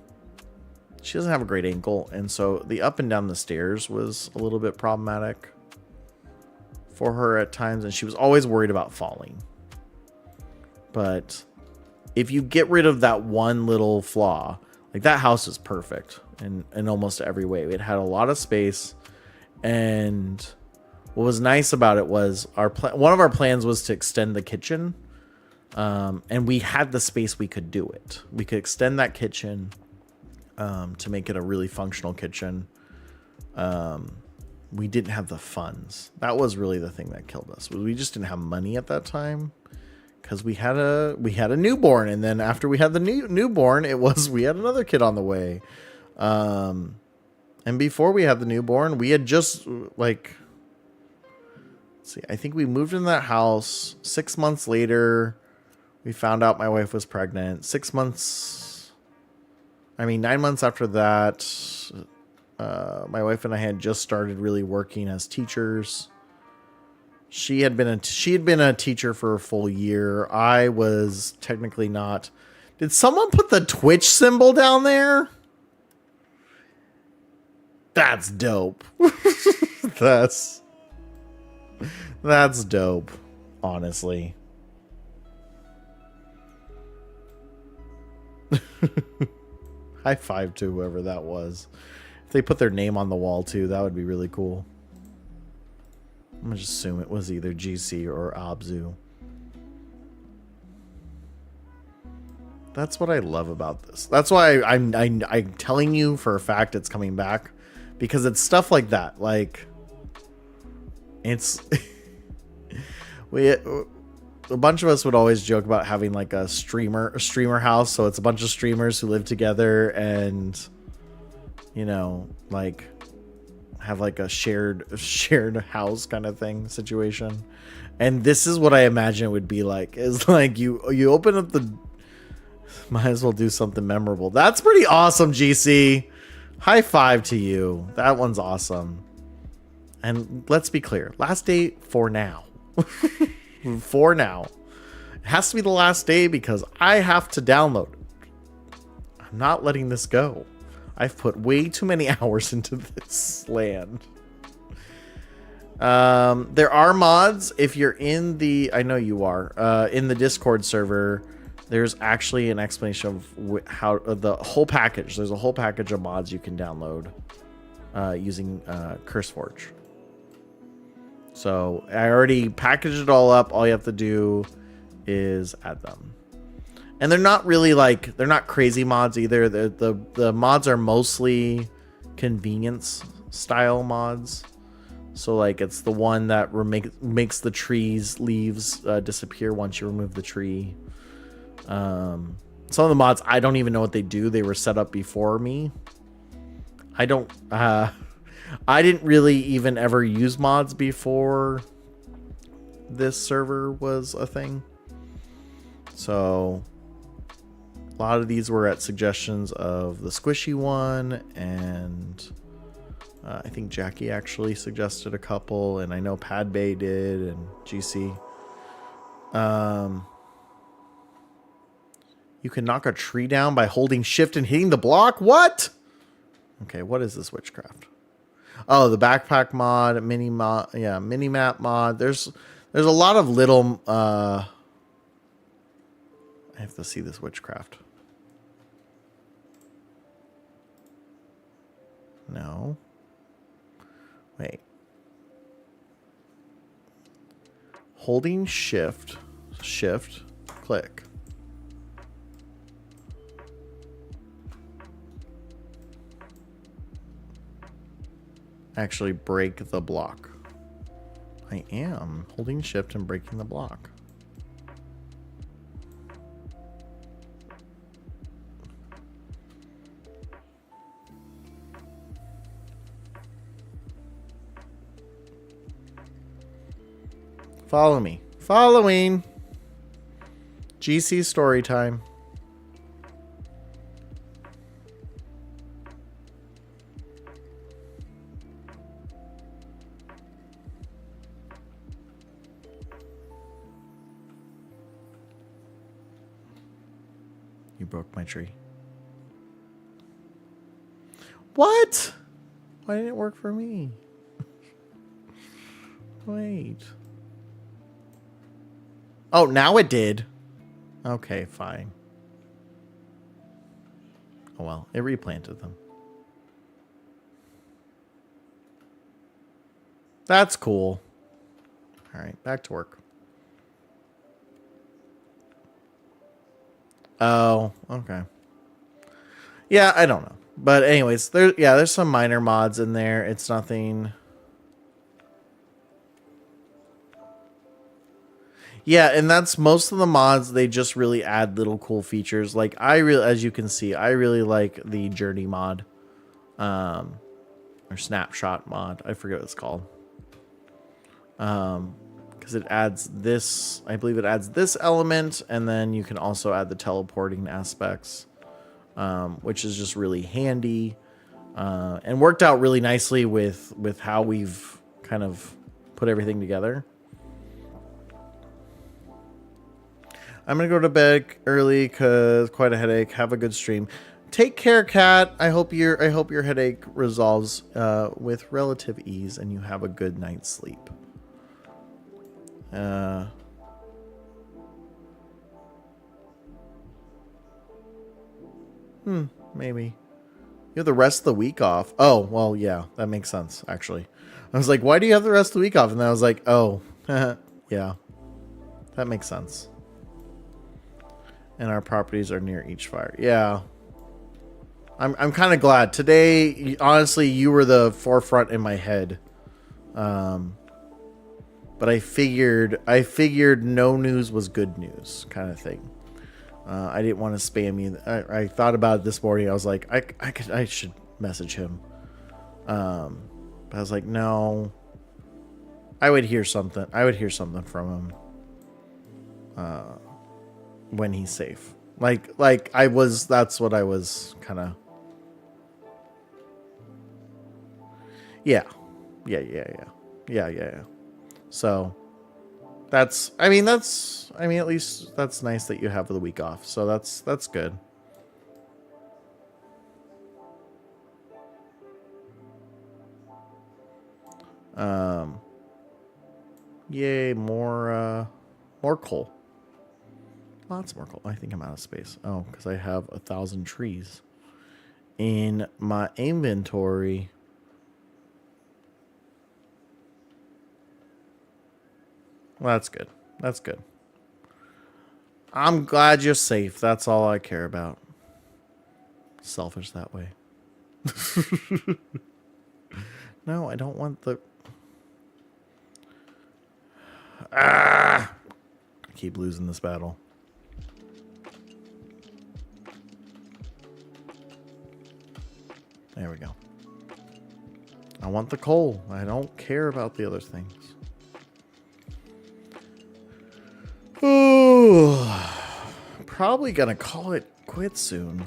a great ankle, and so the up and down the stairs was a little bit problematic for her at times, and she was always worried about falling. But if you get rid of that one little flaw, like, that house is perfect in almost every way. It had a lot of space, and what was nice about it was one of our plans was to extend the kitchen, and we had the space we could do it. We could extend that kitchen to make it a really functional kitchen. We didn't have the funds. That was really the thing that killed us. We just didn't have money at that time, because we had a newborn, and then after we had the newborn, we had another kid on the way. And before we had the newborn, we had just I think we moved in that house. 6 months later, we found out my wife was pregnant. 9 months after that, my wife and I had just started really working as teachers. She had been a teacher for a full year. I was technically not. Did someone put the Twitch symbol down there? That's dope. That's dope, honestly. High five to whoever that was. If they put their name on the wall too, that would be really cool. I'm gonna just assume it was either GC or Abzu. That's what I love about this. That's why I'm telling you for a fact it's coming back, because it's stuff like that. Like, it's a bunch of us would always joke about having like a streamer house. So it's a bunch of streamers who live together and, you know, like have like a shared house kind of thing situation. And this is what I imagine it would be like, is like you open up the, might as well do something memorable. That's pretty awesome, GC. High five to you. That one's awesome. And let's be clear, last day for now. For now. It has to be the last day because I have to download it. I'm not letting this go. I've put way too many hours into this land. There are mods. If you're in the, I know you are, in the Discord server, there's actually an explanation of how the whole package. There's a whole package of mods you can download using CurseForge. So I already packaged it all up. All you have to do is add them. And they're not really like, they're not crazy mods either. The mods are mostly convenience style mods. So like it's the one that makes the leaves disappear once you remove the tree. Some of the mods, I don't even know what they do. They were set up before me. I didn't really even ever use mods before this server was a thing. So a lot of these were at suggestions of the Squishy one, and I think Jackie actually suggested a couple, and I know Padbay did, and GC. You can knock a tree down by holding shift and hitting the block? What? Okay, what is this witchcraft? Oh, the backpack mod, mini map mod. There's a lot of little I have to see this witchcraft. No. Wait. Holding shift, click. Actually break the block. I am holding shift and breaking the block. Follow me. Following. GC story time. You broke my tree. What? Why didn't it work for me? Wait. Oh, now it did. Okay, fine. Oh well, it replanted them. That's cool. All right, back to work. Oh, okay. Yeah, I don't know. But anyways, there's some minor mods in there. It's nothing. Yeah, and that's most of the mods. They just really add little cool features. Like as you can see, I really like the journey mod, or snapshot mod. I forget what it's called. Because it adds this. I believe it adds this element, and then you can also add the teleporting aspects, which is just really handy, and worked out really nicely with how we've kind of put everything together. I'm going to go to bed early because quite a headache. Have a good stream. Take care, Kat. I hope your headache resolves with relative ease and you have a good night's sleep. Maybe. You have the rest of the week off. Oh, well, yeah, that makes sense, actually. I was like, why do you have the rest of the week off? And then I was like, oh, yeah, that makes sense. And our properties are near each fire. Yeah. I'm kind of glad. Today, honestly, you were the forefront in my head. but I figured no news was good news, kind of thing. I didn't want to spam you. I thought about it this morning. I was like, I should message him. But I was like, no. I would hear something. I would hear something from him when he's safe. Like I was. That's what I was kind of. Yeah. So at least that's nice that you have the week off. So that's good. Yay, more coal. Lots more coal. I think I'm out of space. Oh, because I have 1,000 trees in my inventory. Well, that's good. That's good. I'm glad you're safe. That's all I care about. Selfish that way. No, I don't want the... I keep losing this battle. There we go. I want the coal. I don't care about the other things. Ooh, probably gonna call it quits soon.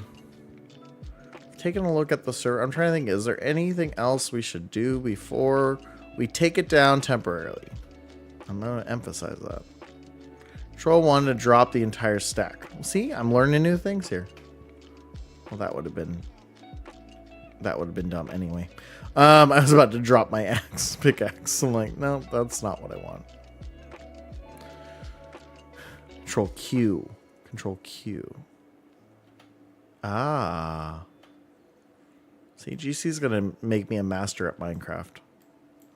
Taking a look at the server, I'm trying to think, is there anything else we should do before we take it down temporarily? I'm gonna emphasize that. Control 1 to drop the entire stack. See, I'm learning new things here. Well, that would have been dumb anyway. I was about to drop my pickaxe. I'm like, no, that's not what I want. Control Q. Control Q. Ah. See, GC's gonna make me a master at Minecraft.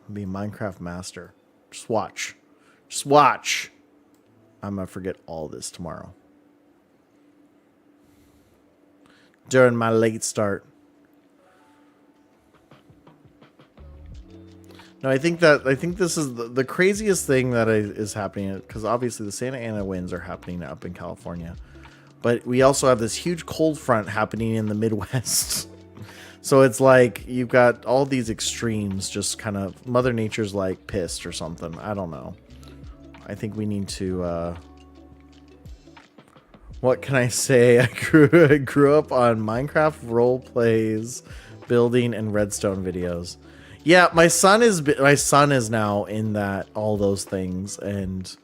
I'll be a Minecraft master. Just watch. Just watch. I'm gonna forget all this tomorrow. During my late start. No, I think this is the craziest thing that is happening, because obviously the Santa Ana winds are happening up in California, but we also have this huge cold front happening in the Midwest. So it's like you've got all these extremes, just kind of Mother Nature's like pissed or something. I don't know. I think we need to. What can I say? I grew up on Minecraft role plays, building, and redstone videos. Yeah, my son is now in that, all those things, and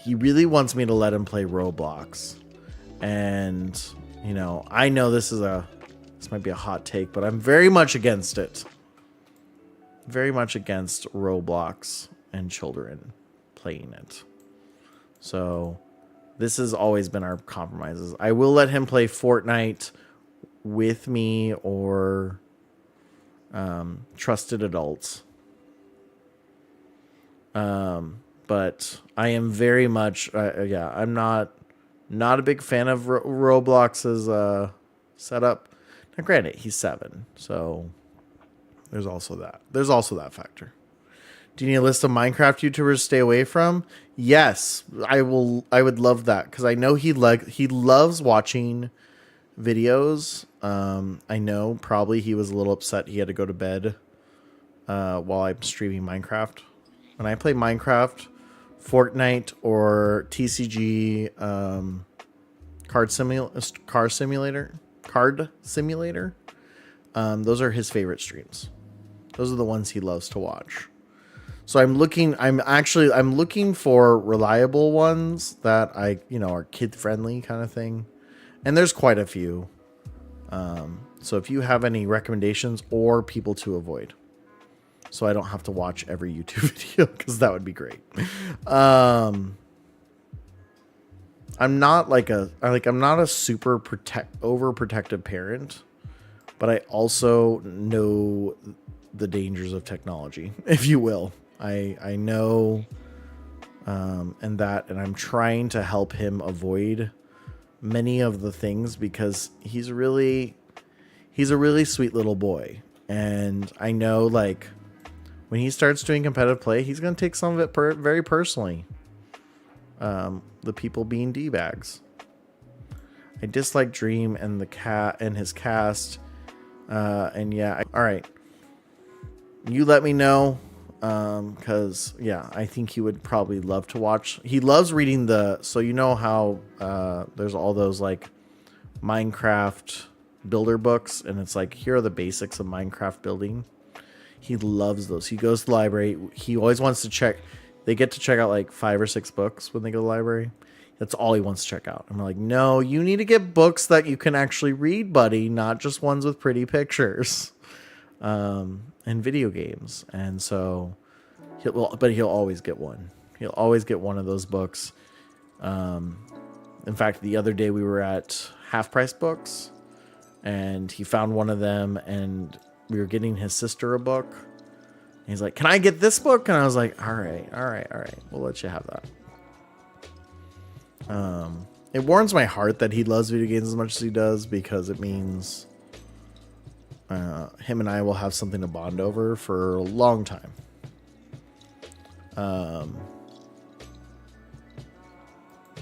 he really wants me to let him play Roblox. And you know, I know this might be a hot take, but I'm very much against it. Very much against Roblox and children playing it. So this has always been our compromises. I will let him play Fortnite with me or trusted adults. But I am very much, I'm not a big fan of Roblox's setup. Now, granted, he's 7, so there's also that factor. Do you need a list of Minecraft YouTubers to stay away from? Yes, I will. I would love that, because I know he loves watching videos. I know probably he was a little upset he had to go to bed while I'm streaming Minecraft. When I play Minecraft, Fortnite, or TCG Card Simulator, those are his favorite streams. Those are the ones he loves to watch. So I'm looking for reliable ones that are kid friendly kind of thing. And there's quite a few. So if you have any recommendations or people to avoid, so I don't have to watch every YouTube video, because that would be great. I'm not I'm not a super overprotective parent, but I also know the dangers of technology, if you will. I know, and I'm trying to help him avoid many of the things, because he's a really sweet little boy. And I know, like, when he starts doing competitive play, he's going to take some of it very personally. The people being D-bags. I dislike Dream and the cat and his cast. And yeah, all right. You let me know. Because yeah, I think he would probably love to watch. He loves reading so you know how there's all those like Minecraft builder books, and it's like, here are the basics of Minecraft building. He loves those. He goes to the library. He always wants to check. They get to check out like 5 or 6 books when they go to the library. That's all he wants to check out. I'm like, no, you need to get books that you can actually read, buddy, not just ones with pretty pictures. And video games. And so he'll always get one. He'll always get one of those books. In fact, the other day we were at Half Price Books, and he found one of them, and we were getting his sister a book. And he's like, can I get this book? And I was like, all right. We'll let you have that. It warms my heart that he loves video games as much as he does, because it means him and I will have something to bond over for a long time.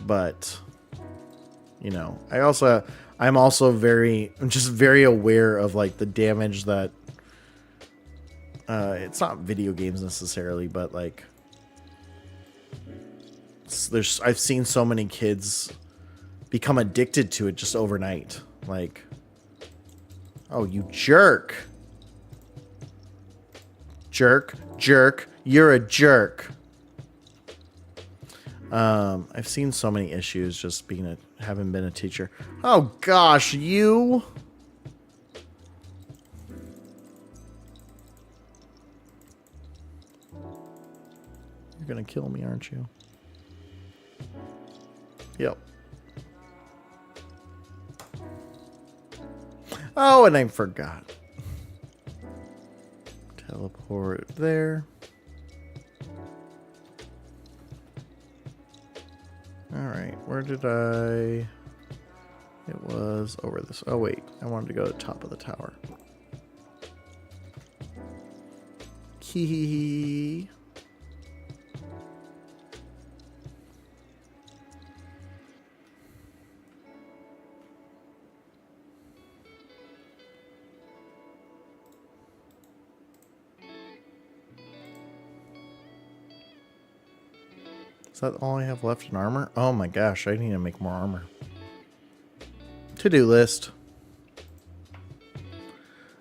But you know, I'm also very aware of like the damage that it's not video games necessarily, but like I've seen so many kids become addicted to it just overnight. Like, oh, you jerk. Jerk. You're a jerk. I've seen so many issues just having been a teacher. Oh gosh, you. You're gonna kill me, aren't you? Yep. Oh, and I forgot. Teleport there. Alright, where did I... It was over this... Oh, wait. I wanted to go to the top of the tower. Hee. Is that all I have left in armor? Oh my gosh, I need to make more armor. To-do list.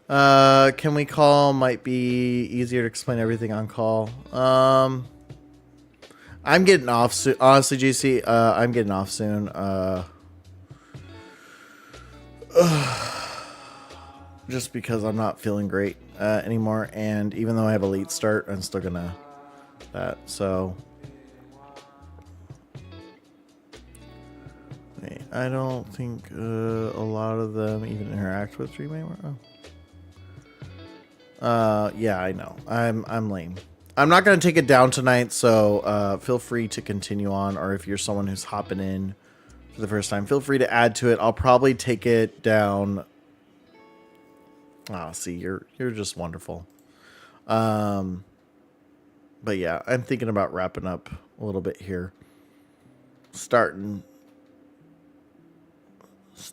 Can we call? Might be easier to explain everything on call. I'm getting off soon. Honestly, JC, I'm getting off soon. Just because I'm not feeling great anymore, and even though I have a late start, I'm still gonna that. So I don't think a lot of them even interact with Dream. Yeah, I know. I'm lame. I'm not gonna take it down tonight, so feel free to continue on, or if you're someone who's hopping in for the first time, feel free to add to it. I'll probably take it down. Oh, see, you're just wonderful. But yeah, I'm thinking about wrapping up a little bit here. Starting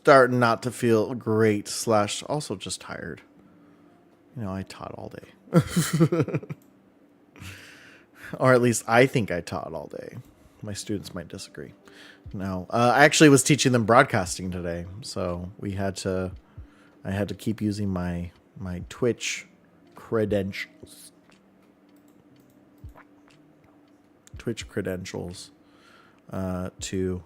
not to feel great / also just tired. You know, I taught all day. Or at least I think I taught all day. My students might disagree. No, I actually was teaching them broadcasting today, so I had to keep using my Twitch credentials. To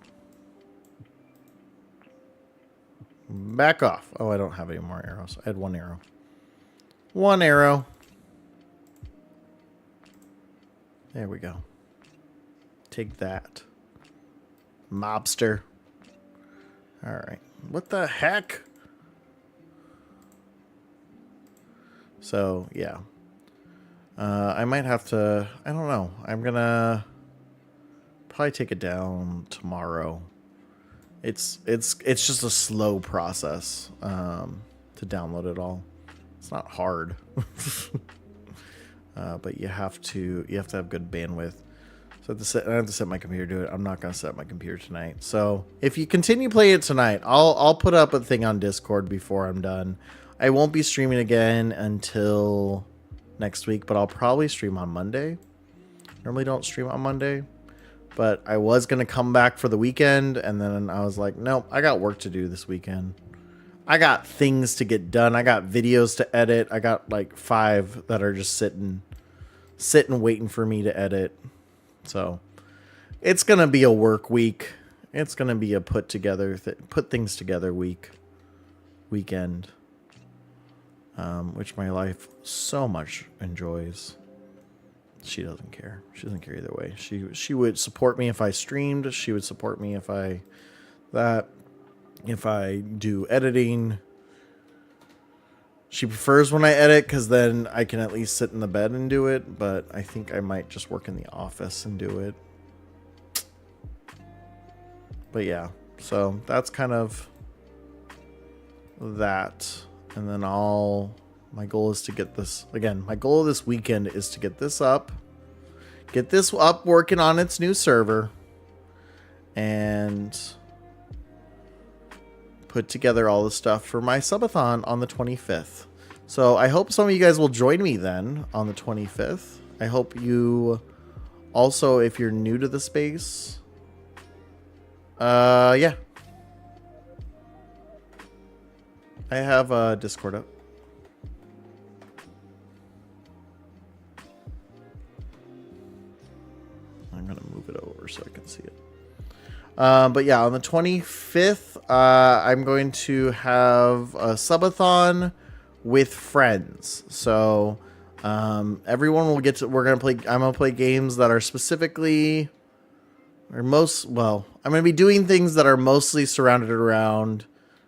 back off. Oh, I don't have any more arrows. I had one arrow. One arrow. There we go. Take that. Mobster. Alright. What the heck? So, yeah. I might have to... I don't know. I'm gonna... probably take it down tomorrow. It's just a slow process to download it all. It's not hard. but you have to have good bandwidth. So I have to set my computer to do it. I'm not gonna set my computer tonight. So if you continue playing it tonight, I'll put up a thing on Discord before I'm done. I won't be streaming again until next week, but I'll probably stream on Monday. Normally don't stream on Monday, but I was gonna come back for the weekend, and then I was like, nope, I got work to do this weekend. I got things to get done. I got videos to edit. I got like 5 that are just sitting waiting for me to edit. So it's going to be a work week. It's going to be a put things together weekend, which my life so much enjoys. She doesn't care. She doesn't care either way. She would support me if I streamed. She would support me if I do editing. She prefers when I edit because then I can at least sit in the bed and do it, but I think I might just work in the office and do it. But yeah, so that's kind of that. And then my goal is to get this, again, my goal this weekend is to get this up working on its new server, and put together all the stuff for my subathon on the 25th. So I hope some of you guys will join me then on the 25th. I hope you also, if you're new to the space, yeah. I have a Discord up. I'm going to move it over so I can see it. But yeah, on the 25th, I'm going to have a subathon with friends. So everyone will get to. I'm gonna play games that are specifically, I'm gonna be doing things that are mostly surrounded around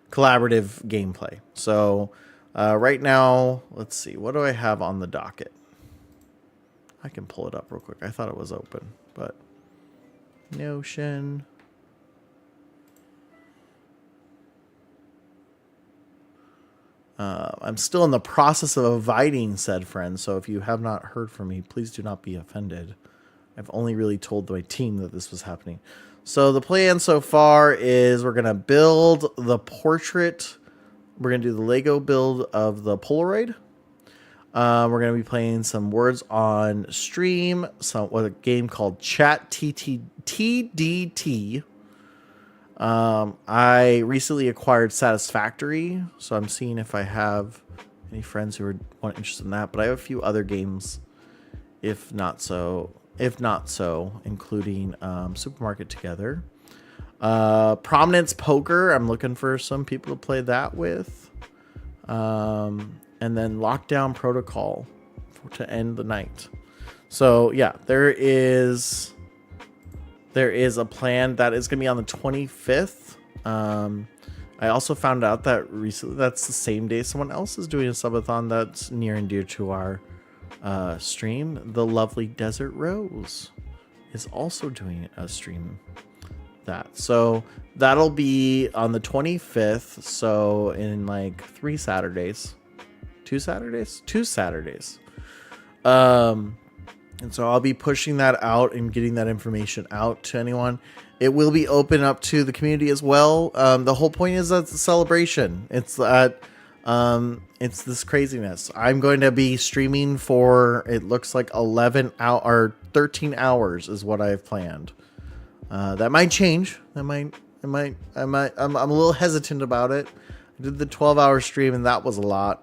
collaborative gameplay. So right now, let's see, what do I have on the docket? I can pull it up real quick. I thought it was open, but Notion. I'm still in the process of inviting said friends, so if you have not heard from me, please do not be offended. I've only really told my team that this was happening. So the plan so far is we're going to build the portrait. We're going to do the Lego build of the Polaroid. We're going to be playing some Words on Stream, a game called Chat TDT. I recently acquired Satisfactory, so I'm seeing if I have any friends who are interested in that. But I have a few other games, if not so, including Supermarket Together, Prominence Poker. I'm looking for some people to play that with, and then Lockdown Protocol to end the night. So yeah, there is a plan that is going to be on the 25th. I also found out that recently that's the same day someone else is doing a subathon that's near and dear to our stream. The lovely Desert Rose is also doing a stream that. So that'll be on the 25th. So in like 2 Saturdays. And so I'll be pushing that out and getting that information out to anyone. It will be open up to the community as well. The whole point is that it's a celebration. It's that it's this craziness. I'm going to be streaming for, it looks like 13 hours is what I've planned. That might change. I'm a little hesitant about it. I did the 12-hour stream and that was a lot.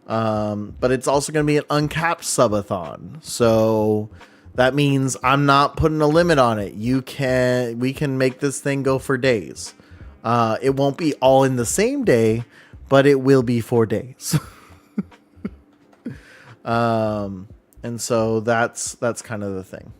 But it's also going to be an uncapped subathon. So that means I'm not putting a limit on it. We can make this thing go for days. It won't be all in the same day, but it will be 4 days. And so that's kind of the thing.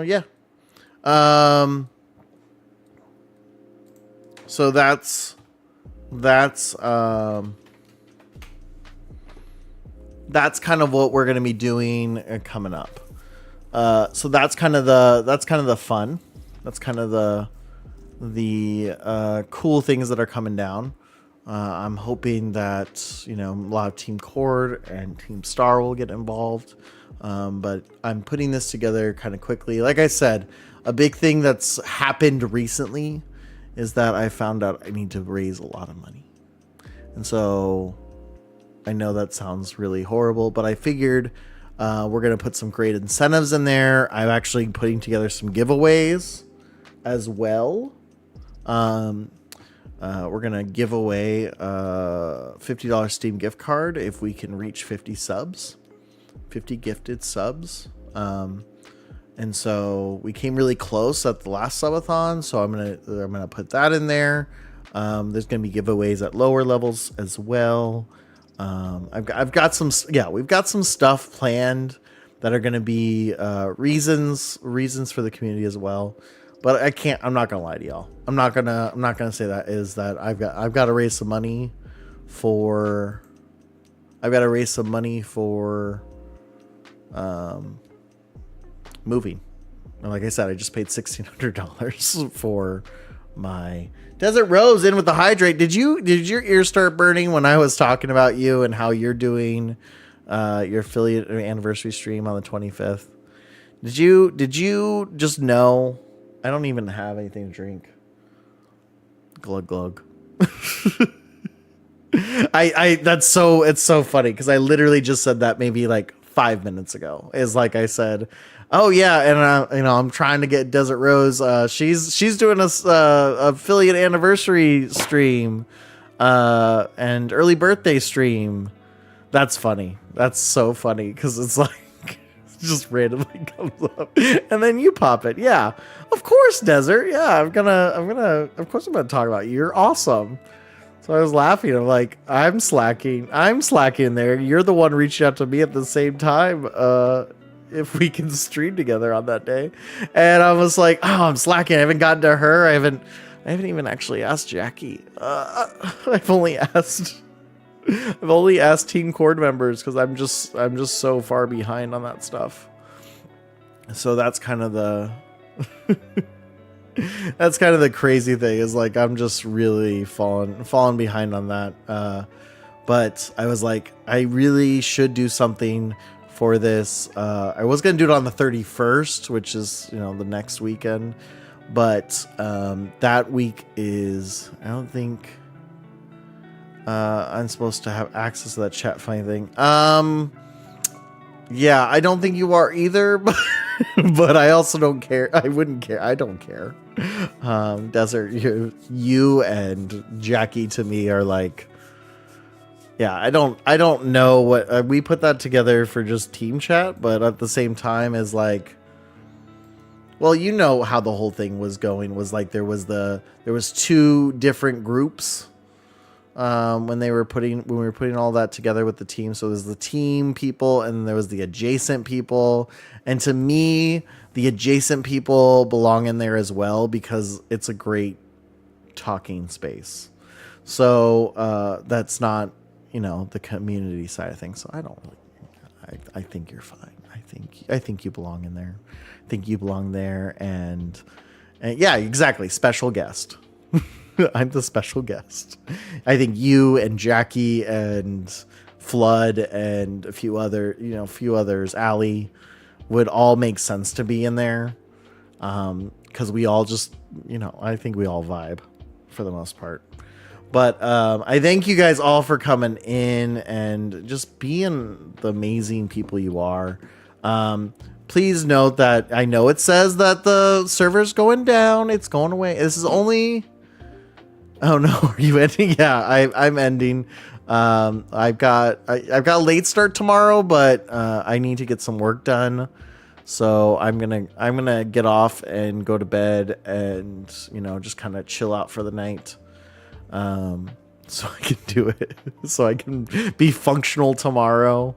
Yeah. So that's that's kind of what we're going to be doing coming up. So that's kind of the fun. That's kind of the cool things that are coming down. I'm hoping that, a lot of Team Cord and Team Star will get involved. But I'm putting this together kind of quickly. Like I said, a big thing that's happened recently is that I found out I need to raise a lot of money. And so I know that sounds really horrible, but I figured we're going to put some great incentives in there. I'm actually putting together some giveaways as well. We're going to give away a $50 Steam gift card if we can reach 50 subs, 50 gifted subs. And so we came really close at the last subathon, so I'm gonna put that in there. There's gonna be giveaways at lower levels as well. I've got some, we've got some stuff planned that are gonna be reasons for the community as well. But I'm not gonna lie to y'all. I'm not gonna say that is that I've got to raise some money for moving. And like I said, I just paid $1,600 for my Desert Rose in with the hydrate. Did your ears start burning when I was talking about you and how you're doing your affiliate anniversary stream on the 25th? Did you just know? I don't even have anything to drink. Glug glug. It's so funny because I literally just said that maybe like 5 minutes ago. Is like I said, oh yeah, and I'm trying to get Desert Rose. She's doing a affiliate anniversary stream, and early birthday stream. That's funny. That's so funny because it's like it just randomly comes up, and then you pop it. Yeah, of course, Desert. Yeah, of course I'm gonna talk about you. You're awesome. So I was laughing. I'm like, I'm slacking there. You're the one reaching out to me at the same time. If we can stream together on that day. And I was like, oh, I'm slacking. I haven't gotten to her. I haven't even actually asked Jackie. I've only asked Team Cord members because I'm just so far behind on that stuff. So that's kind of the crazy thing is like I'm just really falling behind on that. But I was like, I really should do something for this. I was gonna do it on the 31st, which is the next weekend, but that week is I don't think I'm supposed to have access to that chat funny thing. Yeah, I don't think you are either, but I also don't care. I wouldn't care. I don't care. Desert, you and Jackie to me are like, yeah, I don't know what we put that together for just team chat, but at the same time is like, well, you know how the whole thing was going was like there was two different groups when we were putting all that together with the team. So there's the team people and there was the adjacent people, and to me the adjacent people belong in there as well because it's a great talking space. So that's not the community side of things. So I think you're fine. I think you belong in there. I think you belong there. And yeah, exactly. Special guest. I'm the special guest. I think you and Jackie and Flood and a few others, Allie, would all make sense to be in there. Cause we all just, I think we all vibe for the most part. But I thank you guys all for coming in and just being the amazing people you are. Please note that I know it says that the server's going down. It's going away. This is only... Oh no, are you ending? Yeah, I'm ending. I've got a late start tomorrow, but I need to get some work done. So I'm gonna get off and go to bed and just kind of chill out for the night. So I can do it, so I can be functional tomorrow,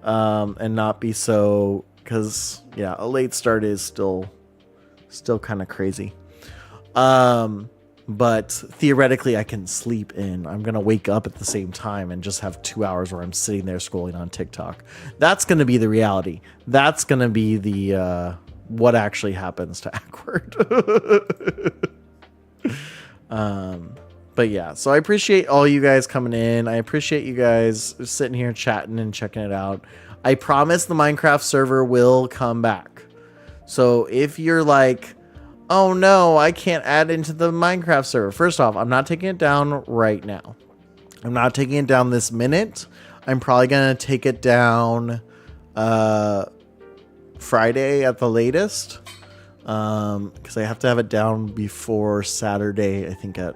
and not be so, because yeah, a late start is still kind of crazy. but theoretically I can sleep in. I'm going to wake up at the same time and just have 2 hours where I'm sitting there scrolling on TikTok. That's going to be the reality. That's going to be the what actually happens to Awkward. But yeah, so I appreciate all you guys coming in. I appreciate you guys sitting here chatting and checking it out. I promise the Minecraft server will come back. So if you're like, oh no, I can't add into the Minecraft server. First off, I'm not taking it down right now. I'm not taking it down this minute. I'm probably going to take it down Friday at the latest. Because I have to have it down before Saturday, I think at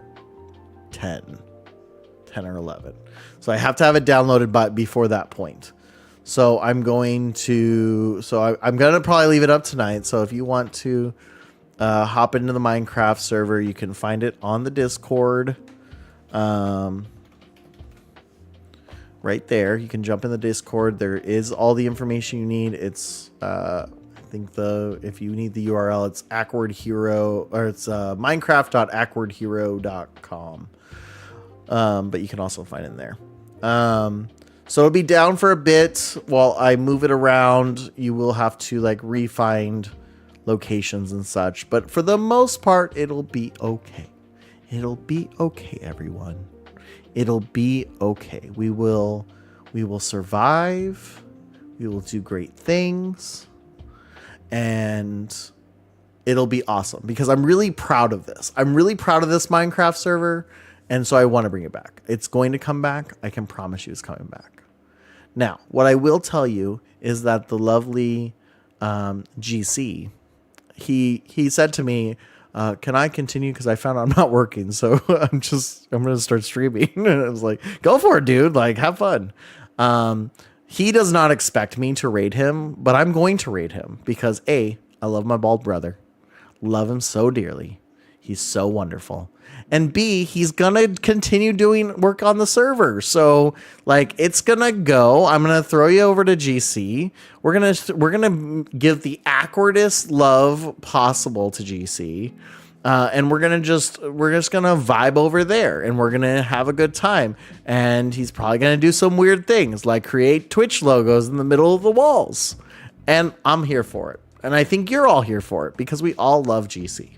10 or 11. So I have to have it downloaded before that point. So I'm going to probably leave it up tonight. So if you want to hop into the Minecraft server, you can find it on the Discord. Right there. You can jump in the Discord. There is all the information you need. It's I think if you need the URL, it's Awkward Hero, or it's minecraft.awkwardhero.com. But you can also find it in there. So it'll be down for a bit while I move it around. You will have to like re-find locations and such, but for the most part, it'll be okay. It'll be okay, everyone. It'll be okay. We will survive. We will do great things. And it'll be awesome because I'm really proud of this. I'm really proud of this Minecraft server. And so I want to bring it back. It's going to come back. I can promise you it's coming back. Now, what I will tell you is that the lovely GC, he said to me, can I continue? Because I found I'm not working. So I'm going to start streaming. And I was like, go for it, dude. Like, have fun. He does not expect me to raid him, but I'm going to raid him because A, I love my bald brother. Love him so dearly. He's so wonderful. And B, he's going to continue doing work on the server. So like it's going to go. I'm going to throw you over to GC. We're going to give the awkwardest love possible to GC. And we're just going to vibe over there and we're going to have a good time. And he's probably going to do some weird things like create Twitch logos in the middle of the walls. And I'm here for it. And I think you're all here for it because we all love GC.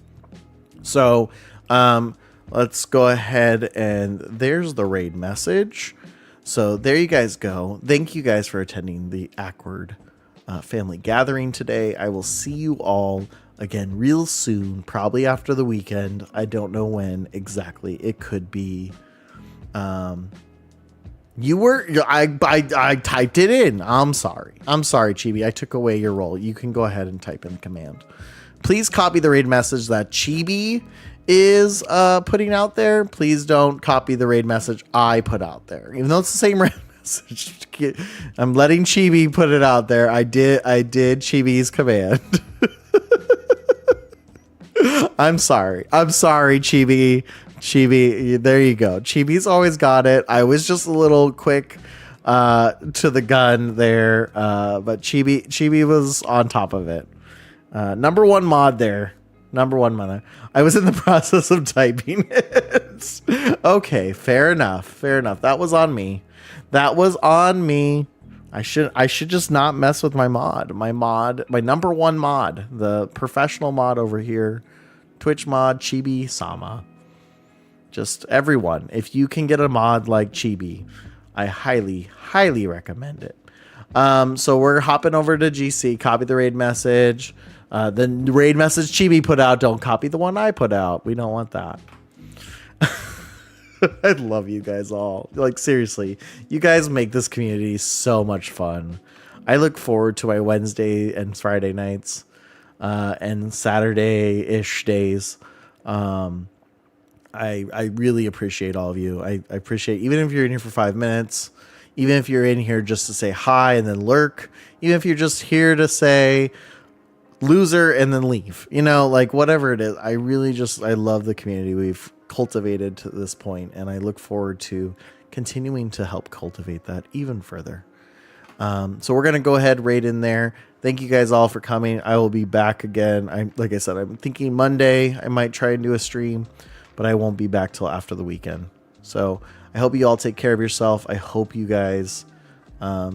So, let's go ahead and there's the raid message. So there you guys go. Thank you guys for attending the Awkward family gathering today. I will see you all again real soon, probably after the weekend. I don't know when exactly. It could be. I typed it in. I'm sorry, Chibi. I took away your role. You can go ahead and type in the command. Please copy the raid message that Chibi is putting out there. Please don't copy the raid message I put out there, even though it's the same raid message. I'm letting Chibi put it out there. I did Chibi's command. I'm sorry, Chibi. There you go. Chibi's always got it. I was just a little quick to the gun there, but Chibi was on top of it. Number one mod there. I was in the process of typing it. Okay, fair enough. That was on me. I should just not mess with my mod. My number one mod, the professional mod over here, Twitch mod, Chibi Sama. Just everyone, if you can get a mod like Chibi, I highly recommend it. So we're hopping over to GC, copy the raid message. The raid message Chibi put out, don't copy the one I put out. We don't want that. I love you guys all. Like, seriously, you guys make this community so much fun. I look forward to my Wednesday and Friday nights, and Saturday-ish days. I really appreciate all of you. I appreciate, even if you're in here for 5 minutes, even if you're in here just to say hi and then lurk, even if you're just here to say loser and then leave, like whatever it is. I love the community we've cultivated to this point, and I look forward to continuing to help cultivate that even further. So we're going to go ahead right in there. Thank you guys all for coming. I will be back again. Like I said, I'm thinking Monday I might try and do a stream, but I won't be back till after the weekend. So I hope you all take care of yourself. I hope you guys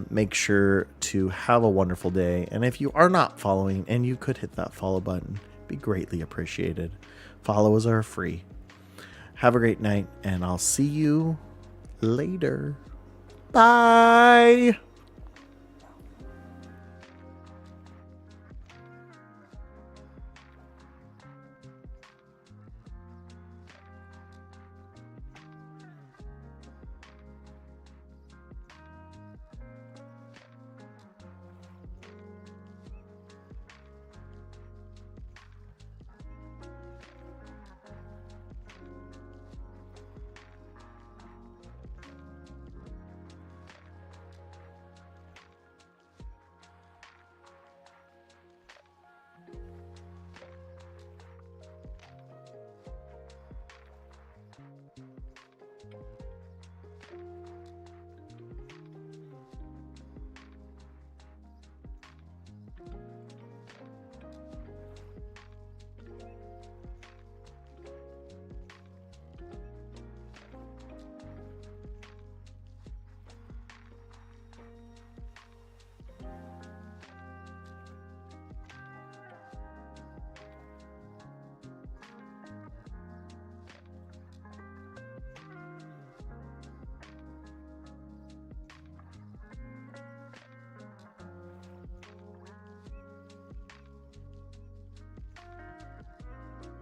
make sure to have a wonderful day. And if you are not following, and you could hit that follow button, be greatly appreciated. Follows are free. Have a great night, and I'll see you later. Bye.